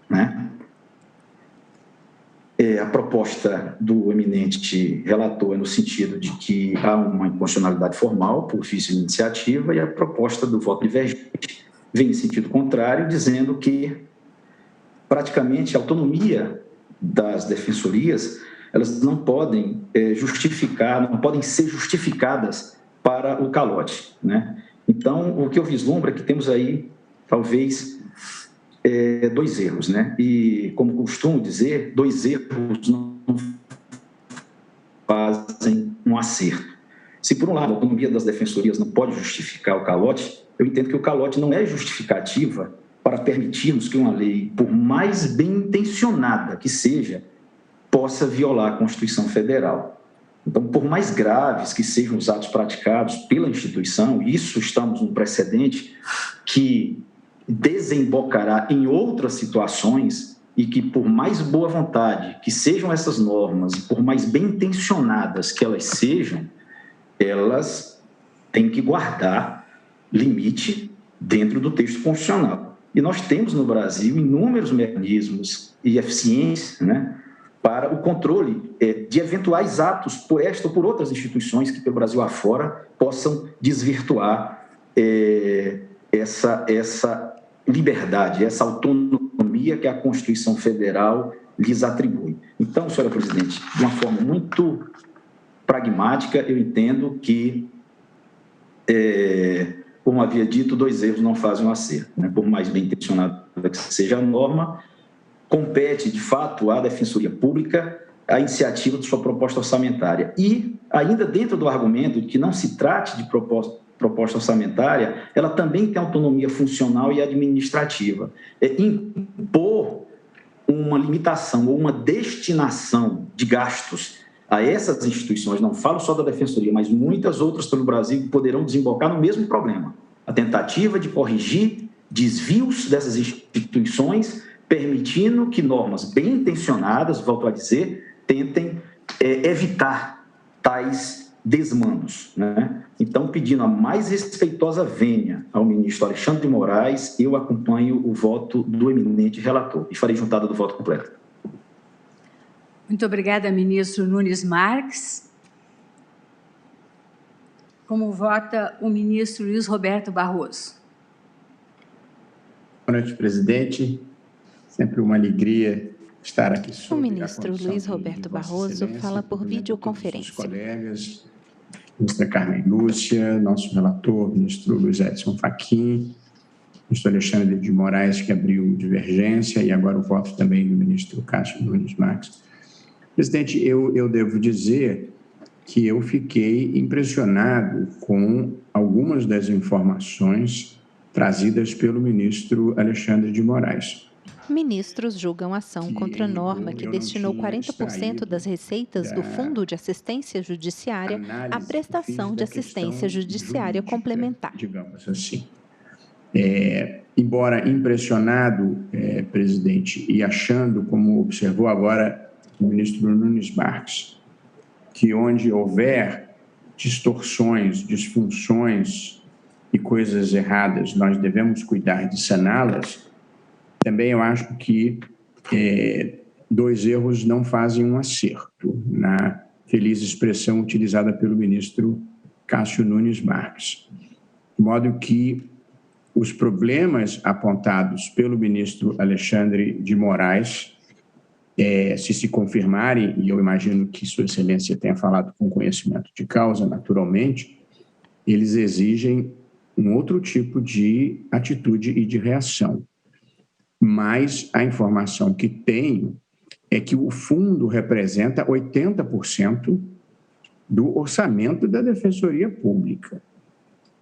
né? A proposta do eminente relator é no sentido de que há uma inconstitucionalidade formal por vício de iniciativa, e a proposta do voto divergente vem em sentido contrário, dizendo que praticamente a autonomia das defensorias, elas não podem não podem ser justificadas para o calote, né? Então, o que eu vislumbro é que temos aí, talvez, dois erros, né? E, como costumo dizer, dois erros não fazem um acerto. Se, por um lado, a autonomia das defensorias não pode justificar o calote, eu entendo que o calote não é justificativa para permitirmos que uma lei, por mais bem intencionada que seja, possa violar a Constituição Federal. Então, por mais graves que sejam os atos praticados pela instituição, isso estamos num precedente que desembocará em outras situações, e que, por mais boa vontade que sejam essas normas, e por mais bem intencionadas que elas sejam, elas têm que guardar limite dentro do texto constitucional. E nós temos no Brasil inúmeros mecanismos e eficientes, né, para o controle de eventuais atos por esta ou por outras instituições que, pelo Brasil afora, possam desvirtuar essa liberdade, essa autonomia que a Constituição Federal lhes atribui. Então, senhora presidente, de uma forma muito pragmática, eu entendo que, como havia dito, dois erros não fazem um acerto, né? Por mais bem intencionada que seja a norma, compete, de fato, à Defensoria Pública a iniciativa de sua proposta orçamentária. E, ainda dentro do argumento de que não se trate de proposta orçamentária, ela também tem autonomia funcional e administrativa. Impor uma limitação ou uma destinação de gastos a essas instituições, não falo só da Defensoria, mas muitas outras pelo Brasil, que poderão desembocar no mesmo problema. A tentativa de corrigir desvios dessas instituições, permitindo que normas bem intencionadas, volto a dizer, tentem evitar tais desmandos, né? Então, pedindo a mais respeitosa vênia ao ministro Alexandre de Moraes, eu acompanho o voto do eminente relator e farei juntada do voto completo. Muito obrigada, ministro Nunes Marques. Como vota o ministro Luiz Roberto Barroso? Boa noite, presidente. Sempre uma alegria estar aqui. O ministro Luiz Roberto Barroso fala por videoconferência. Colegas, ministra Carmen Lúcia, nosso relator, ministro Luiz Edson Fachin, ministro Alexandre de Moraes, que abriu divergência, e agora o voto também do ministro Cássio Nunes Marques. Presidente, eu devo dizer que eu fiquei impressionado com algumas das informações trazidas pelo ministro Alexandre de Moraes. Ministros julgam ação contra a norma que destinou 40% das receitas do Fundo de Assistência Judiciária à prestação de assistência judiciária complementar. Digamos assim. Embora impressionado, presidente, e achando, como observou agora o ministro Nunes Marques, que onde houver distorções, disfunções e coisas erradas, nós devemos cuidar de saná-las, também eu acho que dois erros não fazem um acerto, na feliz expressão utilizada pelo ministro Cássio Nunes Marques. De modo que os problemas apontados pelo ministro Alexandre de Moraes, se confirmarem, e eu imagino que Sua Excelência tenha falado com conhecimento de causa, naturalmente, eles exigem um outro tipo de atitude e de reação. Mas a informação que tenho é que o fundo representa 80% do orçamento da Defensoria Pública.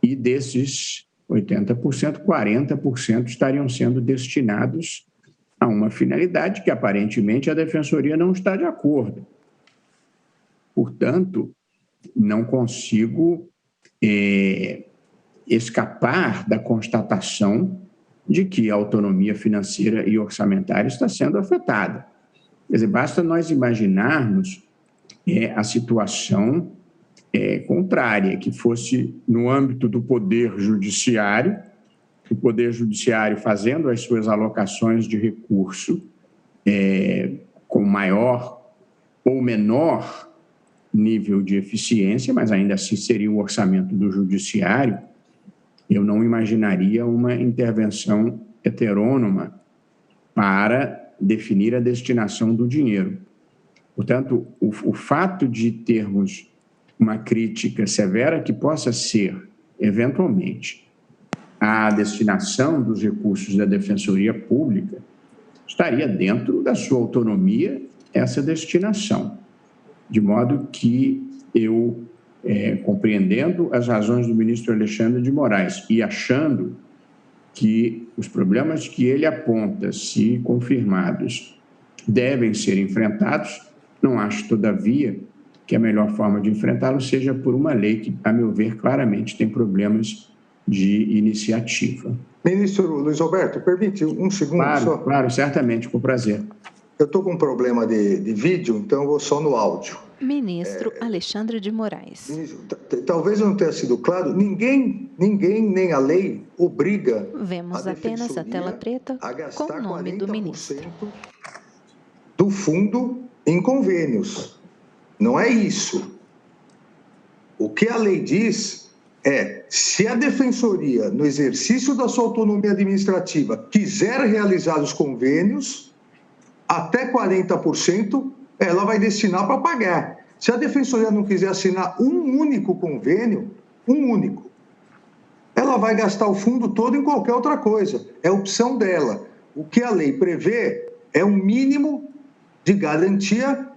E desses 80%, 40% estariam sendo destinados a uma finalidade que, aparentemente, a Defensoria não está de acordo. Portanto, não consigo escapar da constatação de que a autonomia financeira e orçamentária está sendo afetada. Quer dizer, basta nós imaginarmos a situação contrária, que fosse no âmbito do Poder Judiciário, o Poder Judiciário fazendo as suas alocações de recurso com maior ou menor nível de eficiência, mas ainda assim seria o orçamento do Judiciário. Eu não imaginaria uma intervenção heterônoma para definir a destinação do dinheiro. Portanto, o fato de termos uma crítica severa que possa ser, eventualmente, a destinação dos recursos da Defensoria Pública, estaria dentro da sua autonomia essa destinação. De modo que eu, compreendendo as razões do ministro Alexandre de Moraes e achando que os problemas que ele aponta, se confirmados, devem ser enfrentados, não acho, todavia, que a melhor forma de enfrentá-los seja por uma lei que, a meu ver, claramente tem problemas de iniciativa. Ministro Luiz Roberto, permite um segundo só? Claro, certamente, com prazer. Eu estou com um problema de vídeo, então eu vou só no áudio. Ministro Alexandre de Moraes. Talvez não tenha sido claro, ninguém, nem a lei obriga Vemos apenas a tela preta com o nome do ministro. Do fundo em convênios. Não é isso. O que a lei diz se a Defensoria, no exercício da sua autonomia administrativa, quiser realizar os convênios, até 40%, ela vai destinar para pagar. Se a Defensoria não quiser assinar um único convênio, ela vai gastar o fundo todo em qualquer outra coisa. É opção dela. O que a lei prevê é um mínimo de garantia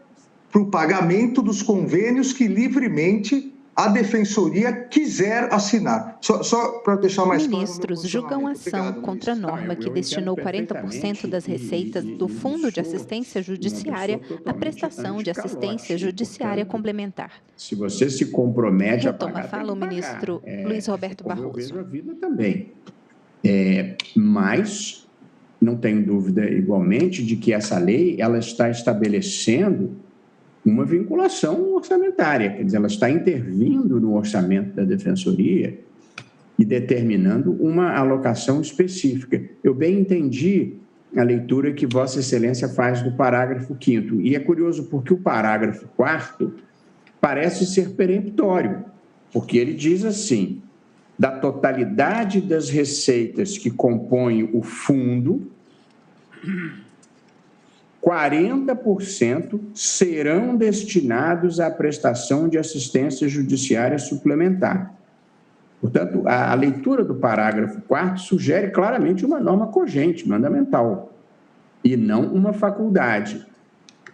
para o pagamento dos convênios que livremente a Defensoria quiser assinar. Só para deixar mais claro... Ministros julgam ação contra a norma que destinou 40% das receitas do Fundo de Assistência Judiciária à prestação de assistência judiciária complementar. Se você se compromete Retoma a pagar... Fala o ministro Luiz Roberto Barroso. Eu vejo a vida também. Mas não tenho dúvida, igualmente, de que essa lei ela está estabelecendo uma vinculação orçamentária, quer dizer, ela está intervindo no orçamento da Defensoria e determinando uma alocação específica. Eu bem entendi a leitura que Vossa Excelência faz do parágrafo 5º, e é curioso porque o parágrafo 4º parece ser peremptório, porque ele diz assim: da totalidade das receitas que compõem o fundo, 40% serão destinados à prestação de assistência judiciária suplementar. Portanto, a leitura do parágrafo 4º sugere claramente uma norma cogente, mandamental, e não uma faculdade.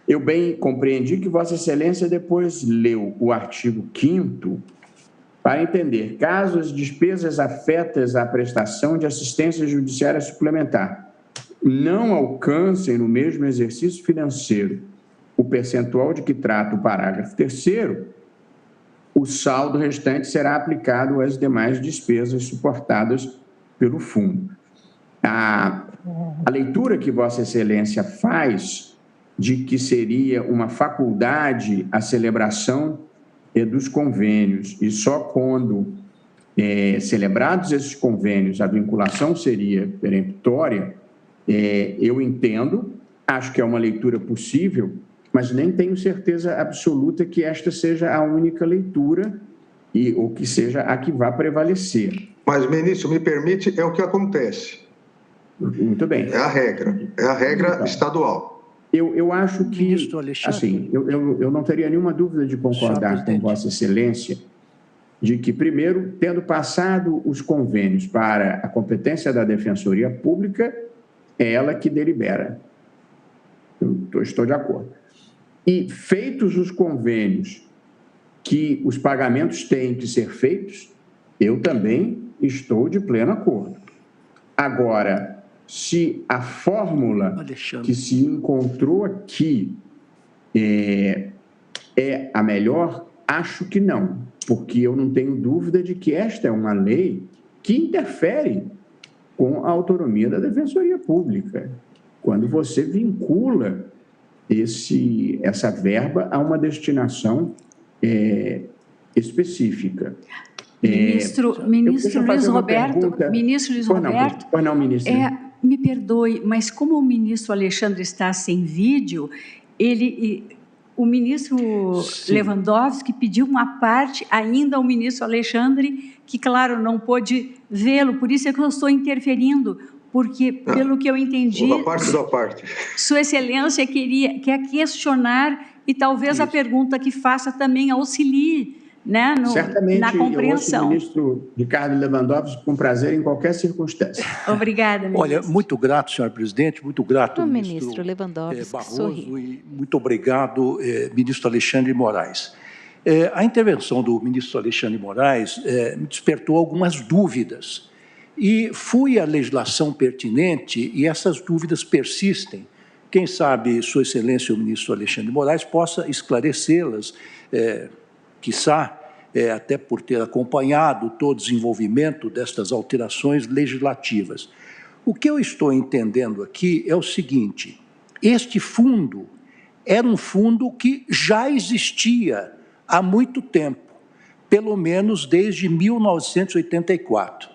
Eu bem compreendi que Vossa Excelência depois leu o artigo 5º para entender: caso as despesas afetas à prestação de assistência judiciária suplementar não alcancem no mesmo exercício financeiro o percentual de que trata o parágrafo 3º, o saldo restante será aplicado às demais despesas suportadas pelo fundo. A leitura que Vossa Excelência faz de que seria uma faculdade a celebração dos convênios e só quando celebrados esses convênios a vinculação seria peremptória, eu entendo, acho que é uma leitura possível, mas nem tenho certeza absoluta que esta seja a única leitura ou que seja a que vá prevalecer. Mas, ministro, me permite, é o que acontece. Muito bem. É a regra estadual. Eu acho que, assim, eu não teria nenhuma dúvida de concordar com Vossa Excelência de que, primeiro, tendo passado os convênios para a competência da Defensoria Pública, é ela que delibera. Eu estou de acordo. E feitos os convênios que os pagamentos têm que ser feitos, eu também estou de pleno acordo. Agora, se a fórmula que se encontrou aqui é a melhor, acho que não, porque eu não tenho dúvida de que esta é uma lei que interfere com a autonomia da Defensoria Pública, quando você vincula essa verba a uma destinação específica. Ministro Luiz Roberto, me perdoe, mas como o ministro Alexandre está sem vídeo, o ministro Lewandowski pediu uma parte ainda ao ministro Alexandre, que, claro, não pôde vê-lo, por isso é que eu estou interferindo, porque, pelo que eu entendi, Sua Excelência quer questionar e talvez a pergunta que faça também auxilie, né, na compreensão. Eu ouço o ministro Ricardo Lewandowski com prazer em qualquer circunstância. Obrigada, ministro. Olha, muito grato, senhor presidente, muito grato, ministro Lewandowski, Barroso, sorri. E muito obrigado, ministro Alexandre Moraes. A intervenção do ministro Alexandre Moraes me despertou algumas dúvidas. E fui à legislação pertinente e essas dúvidas persistem. Quem sabe Sua Excelência, o ministro Alexandre Moraes, possa esclarecê-las, quiçá, até por ter acompanhado todo o desenvolvimento destas alterações legislativas. O que eu estou entendendo aqui é o seguinte: este fundo era um fundo que já existia há muito tempo, pelo menos desde 1984.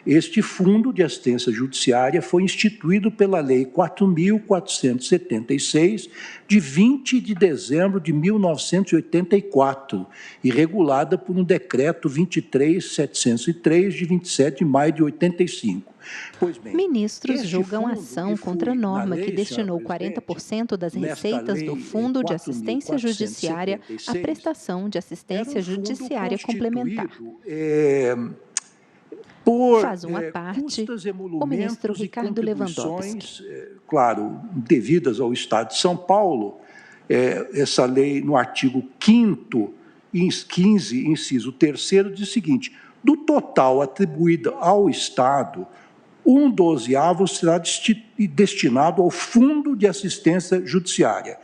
Este Fundo de Assistência Judiciária foi instituído pela Lei 4.476, de 20 de dezembro de 1984, e regulada por um Decreto 23.703, de 27 de maio de 85. Pois bem, ministros julgam ação contra a norma que destinou 40% das receitas do Fundo de Assistência Judiciária à prestação de assistência judiciária complementar. Faz uma parte o ministro Ricardo Lewandowski. Claro, devidas ao Estado de São Paulo, essa lei, no artigo 5º, 15, inciso 3º, diz o seguinte: do total atribuído ao Estado, 1/12 será destinado ao Fundo de Assistência Judiciária.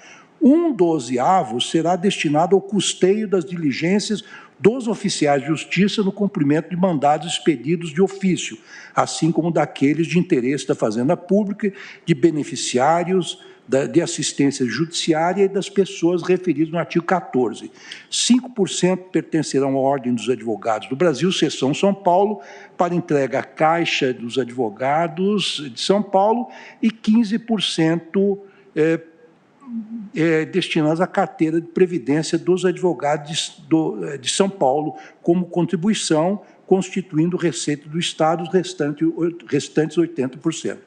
1/12 será destinado ao custeio das diligências dos oficiais de justiça no cumprimento de mandados expedidos de ofício, assim como daqueles de interesse da Fazenda Pública, de beneficiários de assistência judiciária e das pessoas referidas no artigo 14. 5% pertencerão à Ordem dos Advogados do Brasil, seção São Paulo, para entrega à Caixa dos Advogados de São Paulo e 15% destinados à carteira de previdência dos advogados de São Paulo como contribuição, constituindo receita do Estado, os restantes 80%.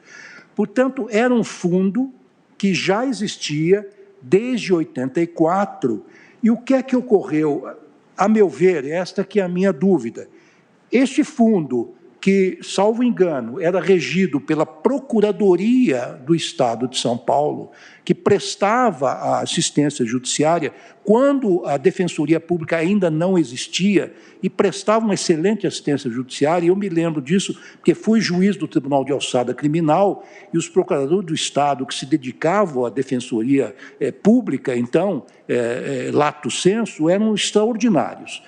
Portanto, era um fundo que já existia desde 84. E o que é que ocorreu? A meu ver, esta que é a minha dúvida. Este fundo, que, salvo engano, era regido pela Procuradoria do Estado de São Paulo, que prestava a assistência judiciária quando a Defensoria Pública ainda não existia e prestava uma excelente assistência judiciária. E eu me lembro disso porque fui juiz do Tribunal de Alçada Criminal e os procuradores do Estado que se dedicavam à Defensoria Pública, então, lato sensu, eram extraordinários,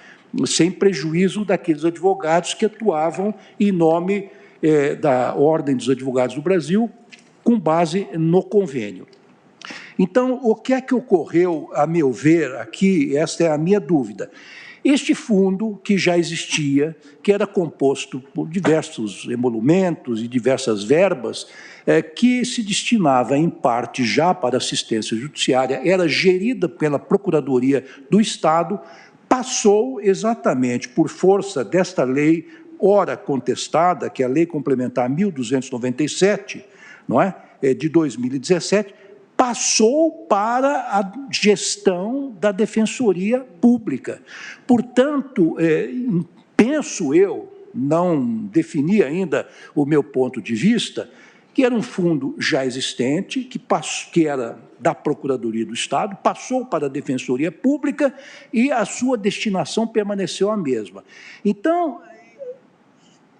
sem prejuízo daqueles advogados que atuavam em nome da Ordem dos Advogados do Brasil, com base no convênio. Então, o que é que ocorreu, a meu ver, aqui, esta é a minha dúvida. Este fundo, que já existia, que era composto por diversos emolumentos e diversas verbas, que se destinava, em parte, já para assistência judiciária, era gerida pela Procuradoria do Estado, passou exatamente por força desta lei, ora contestada, que é a Lei Complementar 1297, não é? De 2017, passou para a gestão da Defensoria Pública. Portanto, penso eu, não defini ainda o meu ponto de vista, que era um fundo já existente, que era da Procuradoria do Estado, passou para a Defensoria Pública e a sua destinação permaneceu a mesma. Então,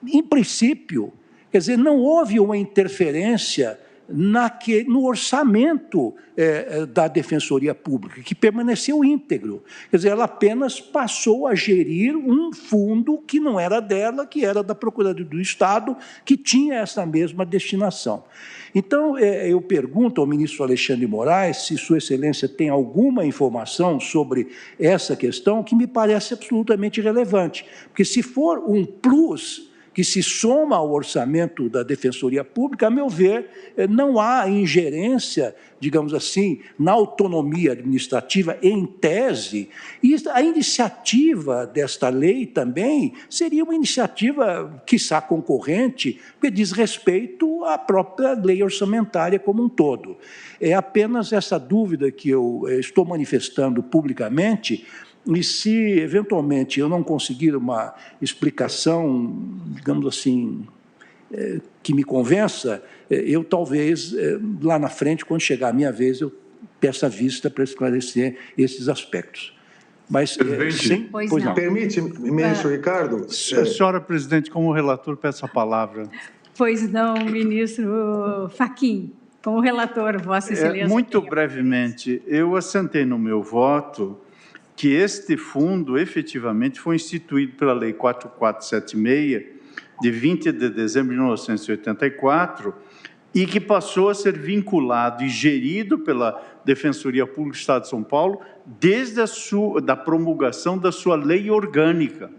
em princípio, quer dizer, não houve uma interferência no orçamento da Defensoria Pública, que permaneceu íntegro. Quer dizer, ela apenas passou a gerir um fundo que não era dela, que era da Procuradoria do Estado, que tinha essa mesma destinação. Então, eu pergunto ao ministro Alexandre de Moraes se Sua Excelência tem alguma informação sobre essa questão, que me parece absolutamente relevante, porque se for um plus que se soma ao orçamento da Defensoria Pública, a meu ver, não há ingerência, digamos assim, na autonomia administrativa em tese, e a iniciativa desta lei também seria uma iniciativa, quiçá concorrente, porque diz respeito à própria lei orçamentária como um todo. É apenas essa dúvida que eu estou manifestando publicamente. E se, eventualmente, eu não conseguir uma explicação, digamos assim, que me convença, eu talvez, lá na frente, quando chegar a minha vez, eu peça vista para esclarecer esses aspectos. Mas, sim, pois não. Permite, ministro Ricardo? A senhora, presidente, como relator, peço a palavra. Pois não, ministro Fachin, como relator, Vossa Excelência. Muito brevemente, eu assentei no meu voto que este fundo, efetivamente, foi instituído pela Lei 4476, de 20 de dezembro de 1984, e que passou a ser vinculado e gerido pela Defensoria Pública do Estado de São Paulo desde da promulgação da sua lei orgânica,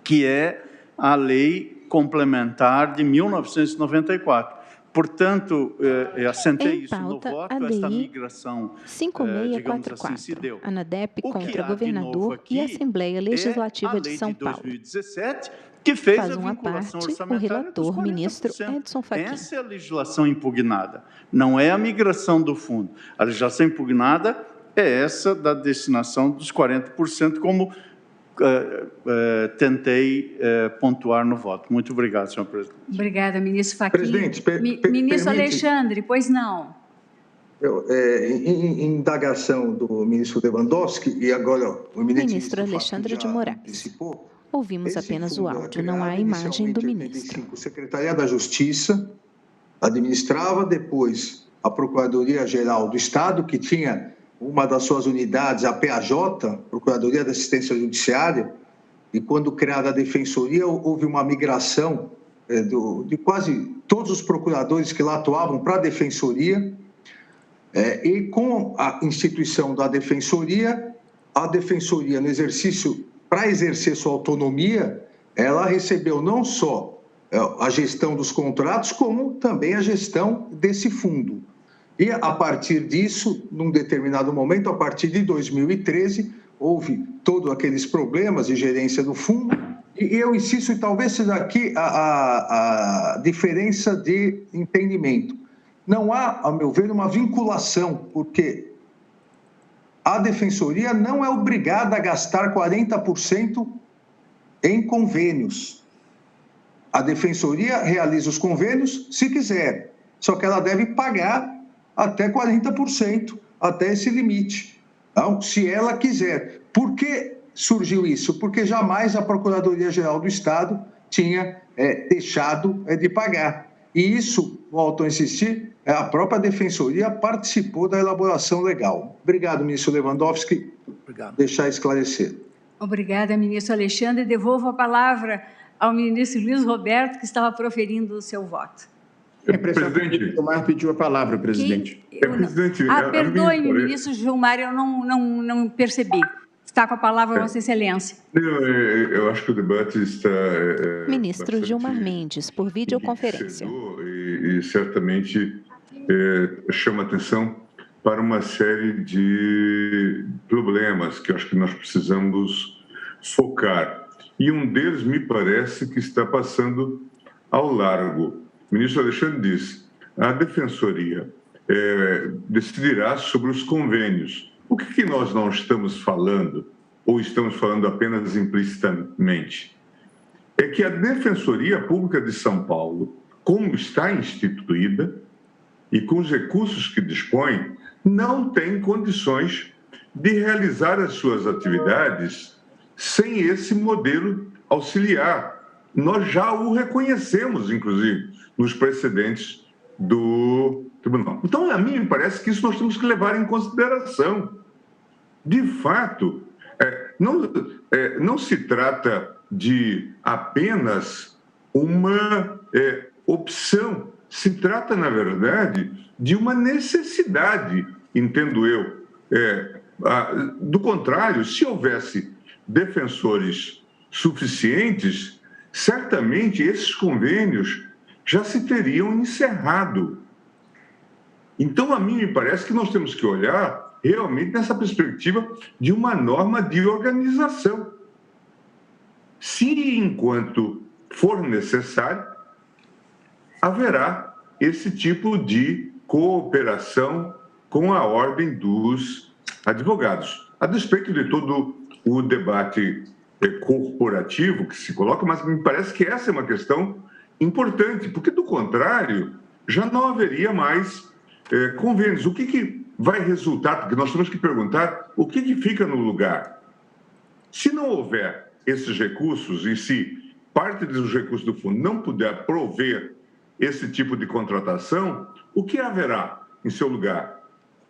que é a Lei Complementar de 1994. Portanto, assentei isso no voto, esta migração, 5644, assim, se deu. ANADEP contra governador e Assembleia Legislativa de São Paulo. 2017, que fez Faz a uma vinculação parte orçamentária o relator, dos 40%. ministro Edson Fachin. Essa é a legislação impugnada, não é a migração do fundo. A legislação impugnada é essa da destinação dos 40%, como tentei pontuar no voto. Muito obrigado, senhor presidente. Obrigada, ministro Fachin. Presidente, ministro Alexandre, pois não. Em indagação do ministro Lewandowski, e agora o ministro Alexandre de Moraes. Ouvimos apenas o áudio, não há a imagem do ministro. O Secretariado da Justiça administrava, depois a Procuradoria-Geral do Estado, que tinha uma das suas unidades, a PAJ, Procuradoria da Assistência Judiciária, e quando criada a Defensoria, houve uma migração de quase todos os procuradores que lá atuavam para a Defensoria. E com a instituição da Defensoria, a Defensoria, no exercício, para exercer sua autonomia, ela recebeu não só a gestão dos contratos, como também a gestão desse fundo. E, a partir disso, num determinado momento, a partir de 2013, houve todos aqueles problemas de gerência do fundo. E eu insisto, e talvez seja aqui a diferença de entendimento. Não há, a meu ver, uma vinculação, porque a Defensoria não é obrigada a gastar 40% em convênios. A Defensoria realiza os convênios se quiser, só que ela deve pagar até 40%, até esse limite, então, se ela quiser. Por que surgiu isso? Porque jamais a Procuradoria-Geral do Estado tinha deixado de pagar. E isso, volto a insistir, a própria Defensoria participou da elaboração legal. Obrigado, ministro Lewandowski. Obrigado. Deixar esclarecer. Obrigada, ministro Alexandre. Devolvo a palavra ao ministro Luiz Roberto, que estava proferindo o seu voto. Presidente, o Gilmar pediu a palavra, presidente. Presidente, perdoe-me, ministro Gilmar, eu não percebi. Está com a palavra, Vossa Excelência. Eu acho que o debate está... Ministro Gilmar Mendes, por videoconferência. E certamente chama atenção para uma série de problemas que eu acho que nós precisamos focar. E um deles me parece que está passando ao largo. O ministro Alexandre disse, a Defensoria decidirá sobre os convênios. O que nós não estamos falando, ou estamos falando apenas implicitamente, é que a Defensoria Pública de São Paulo, como está instituída e com os recursos que dispõe, não tem condições de realizar as suas atividades sem esse modelo auxiliar. Nós já o reconhecemos, inclusive, nos precedentes do tribunal. Então, a mim me parece que isso nós temos que levar em consideração. De fato, não se trata de apenas uma opção, se trata, na verdade, de uma necessidade, entendo eu. Do contrário, se houvesse defensores suficientes, certamente esses convênios já se teriam encerrado. Então, a mim me parece que nós temos que olhar realmente nessa perspectiva de uma norma de organização. Se, enquanto for necessário, haverá esse tipo de cooperação com a ordem dos advogados, a despeito de todo o debate corporativo que se coloca, mas me parece que essa é uma questão importante, porque, do contrário, já não haveria mais convênios. O que vai resultar? Porque nós temos que perguntar o que fica no lugar. Se não houver esses recursos e se parte dos recursos do fundo não puder prover esse tipo de contratação, o que haverá em seu lugar?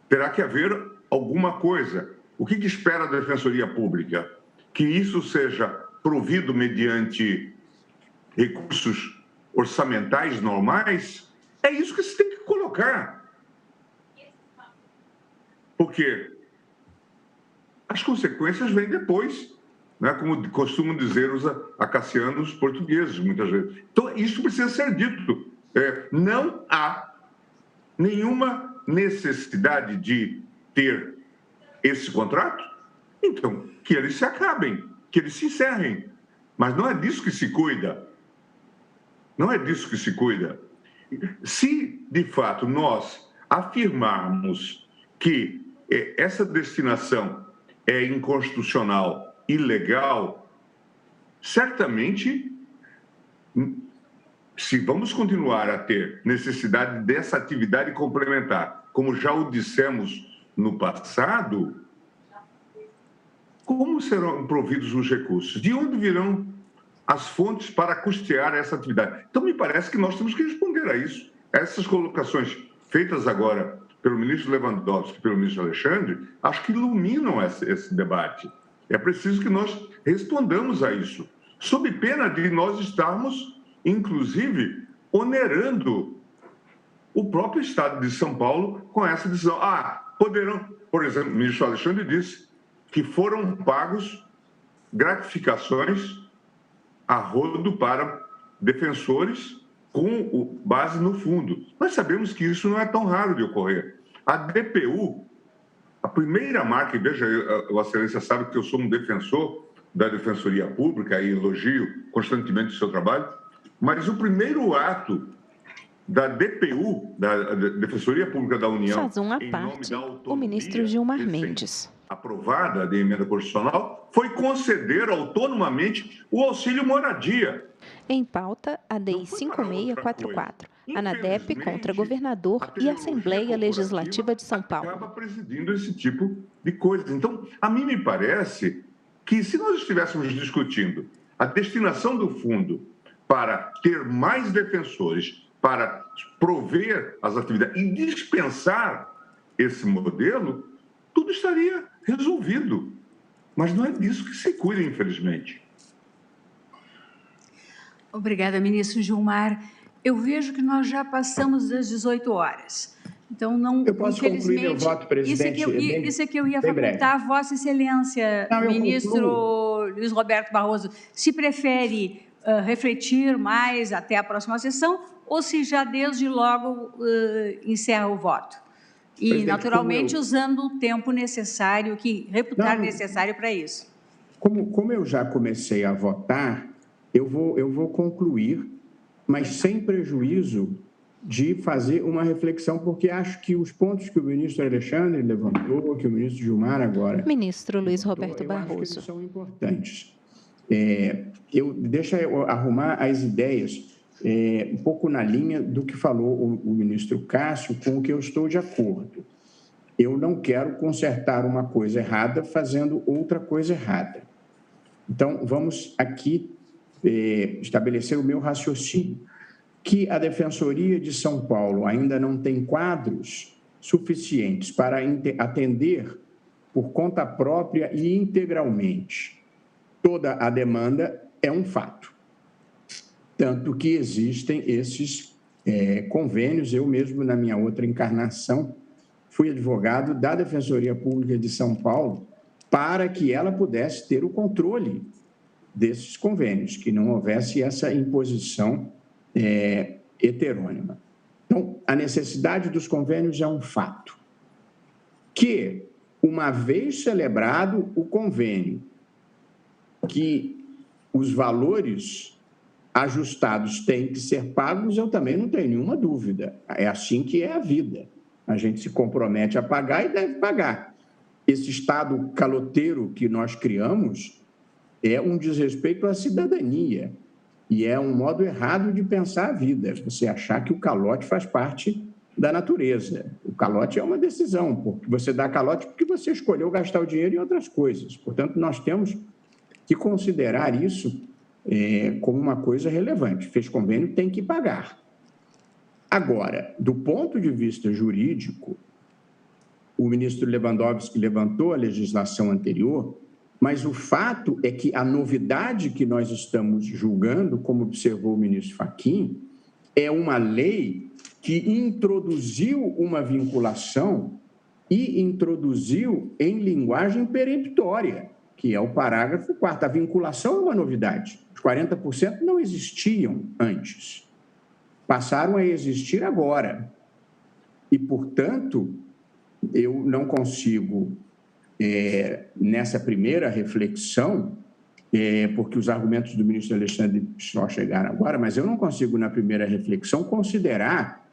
Terá que haver alguma coisa. O que espera a Defensoria Pública? Que isso seja provido mediante recursos orçamentais normais? É isso que se tem que colocar. Porque as consequências vêm depois, né? Como costumam dizer os acacianos portugueses, muitas vezes. Então, isso precisa ser dito. Não há nenhuma necessidade de ter esse contrato, então, que eles se acabem, que eles se encerrem. Mas não é disso que se cuida. Não é disso que se cuida. Se, de fato, nós afirmarmos que essa destinação é inconstitucional, ilegal, certamente, se vamos continuar a ter necessidade dessa atividade complementar, como já o dissemos no passado, como serão providos os recursos? De onde virão as fontes para custear essa atividade? Então, me parece que nós temos que responder a isso. Essas colocações feitas agora pelo ministro Lewandowski e pelo ministro Alexandre, acho que iluminam esse debate. É preciso que nós respondamos a isso, sob pena de nós estarmos, inclusive, onerando o próprio Estado de São Paulo com essa decisão. Poderão, por exemplo, o ministro Alexandre disse que foram pagos gratificações a rodo para defensores com base no fundo. Nós sabemos que isso não é tão raro de ocorrer. A DPU, a primeira marca, e veja, Vossa Excelência sabe que eu sou um defensor da Defensoria Pública e elogio constantemente o seu trabalho, mas o primeiro ato da DPU, da Defensoria Pública da União, faz uma parte, o ministro Gilmar Mendes, aprovada de emenda constitucional, foi conceder autonomamente o auxílio moradia. Em pauta, a DI 5644, ANADEP contra governador e Assembleia Legislativa de São Paulo. Acaba presidindo esse tipo de coisa. Então, a mim me parece que se nós estivéssemos discutindo a destinação do fundo para ter mais defensores, para prover as atividades e dispensar esse modelo, tudo estaria resolvido. Mas não é disso que se cuida, infelizmente. Obrigada, ministro Gilmar. Eu vejo que nós já passamos das 18 horas. Então, não, eu posso concluir meu voto, presidente? Isso é que eu ia facultar a Vossa Excelência, ministro Luiz Roberto Barroso, se prefere refletir mais até a próxima sessão ou se já desde logo encerra o voto. E, presidente, naturalmente, usando o tempo necessário, que reputar necessário para isso. Como eu já comecei a votar, eu vou concluir, mas sem prejuízo de fazer uma reflexão, porque acho que os pontos que o ministro Alexandre levantou, que o ministro Gilmar agora... Ministro Luiz Roberto Barroso. Acho que são importantes. Deixa eu arrumar as ideias um pouco na linha do que falou o ministro Cássio, com o que eu estou de acordo. Eu não quero consertar uma coisa errada fazendo outra coisa errada. Então, vamos aqui estabelecer o meu raciocínio, que a Defensoria de São Paulo ainda não tem quadros suficientes para atender por conta própria e integralmente toda a demanda, é um fato. Tanto que existem esses convênios. Eu mesmo, na minha outra encarnação, fui advogado da Defensoria Pública de São Paulo para que ela pudesse ter o controle desses convênios, que não houvesse essa imposição heterônima. Então, a necessidade dos convênios é um fato. Que, uma vez celebrado o convênio, que os valores ajustados têm que ser pagos, eu também não tenho nenhuma dúvida. É assim que é a vida. A gente se compromete a pagar e deve pagar. Esse Estado caloteiro que nós criamos é um desrespeito à cidadania e é um modo errado de pensar a vida. Você achar que o calote faz parte da natureza. O calote é uma decisão, porque você dá calote porque você escolheu gastar o dinheiro em outras coisas. Portanto, nós temos que considerar isso como uma coisa relevante. Fez convênio, tem que pagar. Agora, do ponto de vista jurídico, o ministro Lewandowski levantou a legislação anterior, mas o fato é que a novidade que nós estamos julgando, como observou o ministro Fachin, é uma lei que introduziu uma vinculação e introduziu em linguagem peremptória, que é o parágrafo 4º. A vinculação é uma novidade. Os 40% não existiam antes. Passaram a existir agora. E, portanto, eu não consigo, nessa primeira reflexão, porque os argumentos do ministro Alexandre só chegaram agora, mas eu não consigo, na primeira reflexão, considerar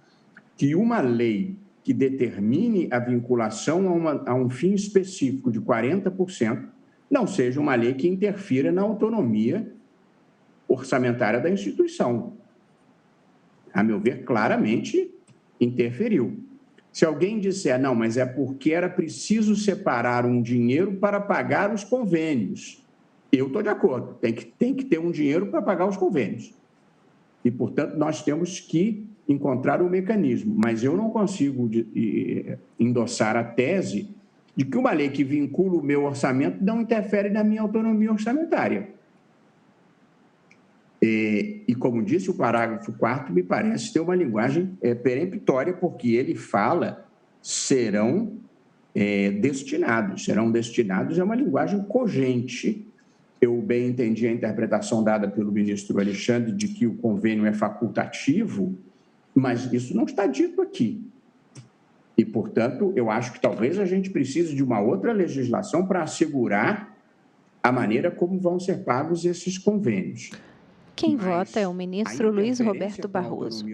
que uma lei que determine a vinculação a um fim específico de 40% não seja uma lei que interfira na autonomia orçamentária da instituição. A meu ver, claramente interferiu. Se alguém disser, não, mas é porque era preciso separar um dinheiro para pagar os convênios, eu estou de acordo, tem que ter um dinheiro para pagar os convênios. E, portanto, nós temos que encontrar um mecanismo, mas eu não consigo endossar a tese de que uma lei que vincula o meu orçamento não interfere na minha autonomia orçamentária. E, como disse, o parágrafo 4º me parece ter uma linguagem peremptória, porque ele fala serão destinados é uma linguagem cogente. Eu bem entendi a interpretação dada pelo ministro Alexandre de que o convênio é facultativo, mas isso não está dito aqui. E, portanto, eu acho que talvez a gente precise de uma outra legislação para assegurar a maneira como vão ser pagos esses convênios. Quem vota é o ministro Luiz Roberto Barroso.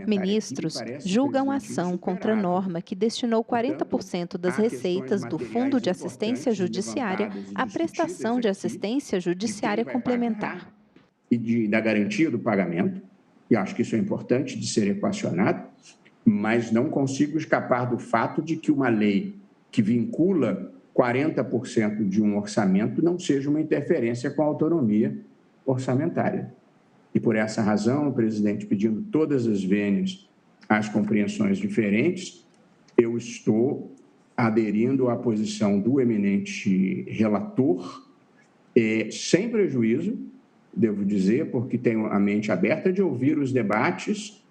Ministros julgam ação contra a norma que destinou 40% das receitas do Fundo de Assistência Judiciária à prestação de assistência judiciária complementar. E da garantia do pagamento, e acho que isso é importante de ser equacionado, mas não consigo escapar do fato de que uma lei que vincula 40% de um orçamento não seja uma interferência com a autonomia orçamentária. E por essa razão, o presidente, pedindo todas as vênias às compreensões diferentes, eu estou aderindo à posição do eminente relator, sem prejuízo, devo dizer, porque tenho a mente aberta de ouvir os debates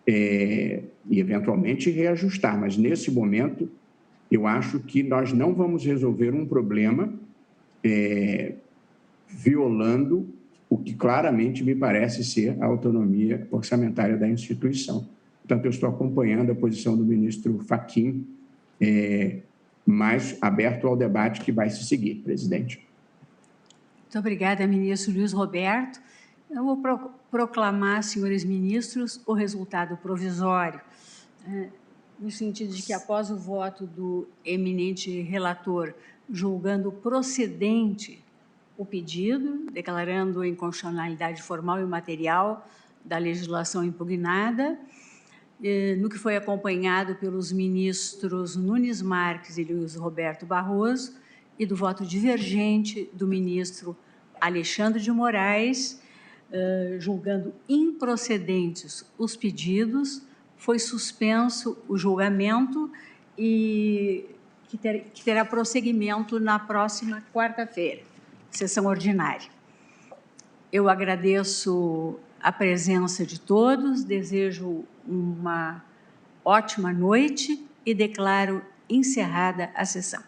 e, eventualmente, reajustar. Mas, nesse momento, eu acho que nós não vamos resolver um problema violando o que claramente me parece ser a autonomia orçamentária da instituição. Portanto, eu estou acompanhando a posição do ministro Fachin, mais aberto ao debate que vai se seguir, presidente. Muito obrigada, ministro Luiz Roberto. Eu vou proclamar, senhores ministros, o resultado provisório, no sentido de que, após o voto do eminente relator, julgando procedente o pedido, declarando a inconstitucionalidade formal e material da legislação impugnada, no que foi acompanhado pelos ministros Nunes Marques e Luiz Roberto Barroso, e do voto divergente do ministro Alexandre de Moraes, julgando improcedentes os pedidos, foi suspenso o julgamento e que terá prosseguimento na próxima quarta-feira, sessão ordinária. Eu agradeço a presença de todos, desejo uma ótima noite e declaro encerrada a sessão.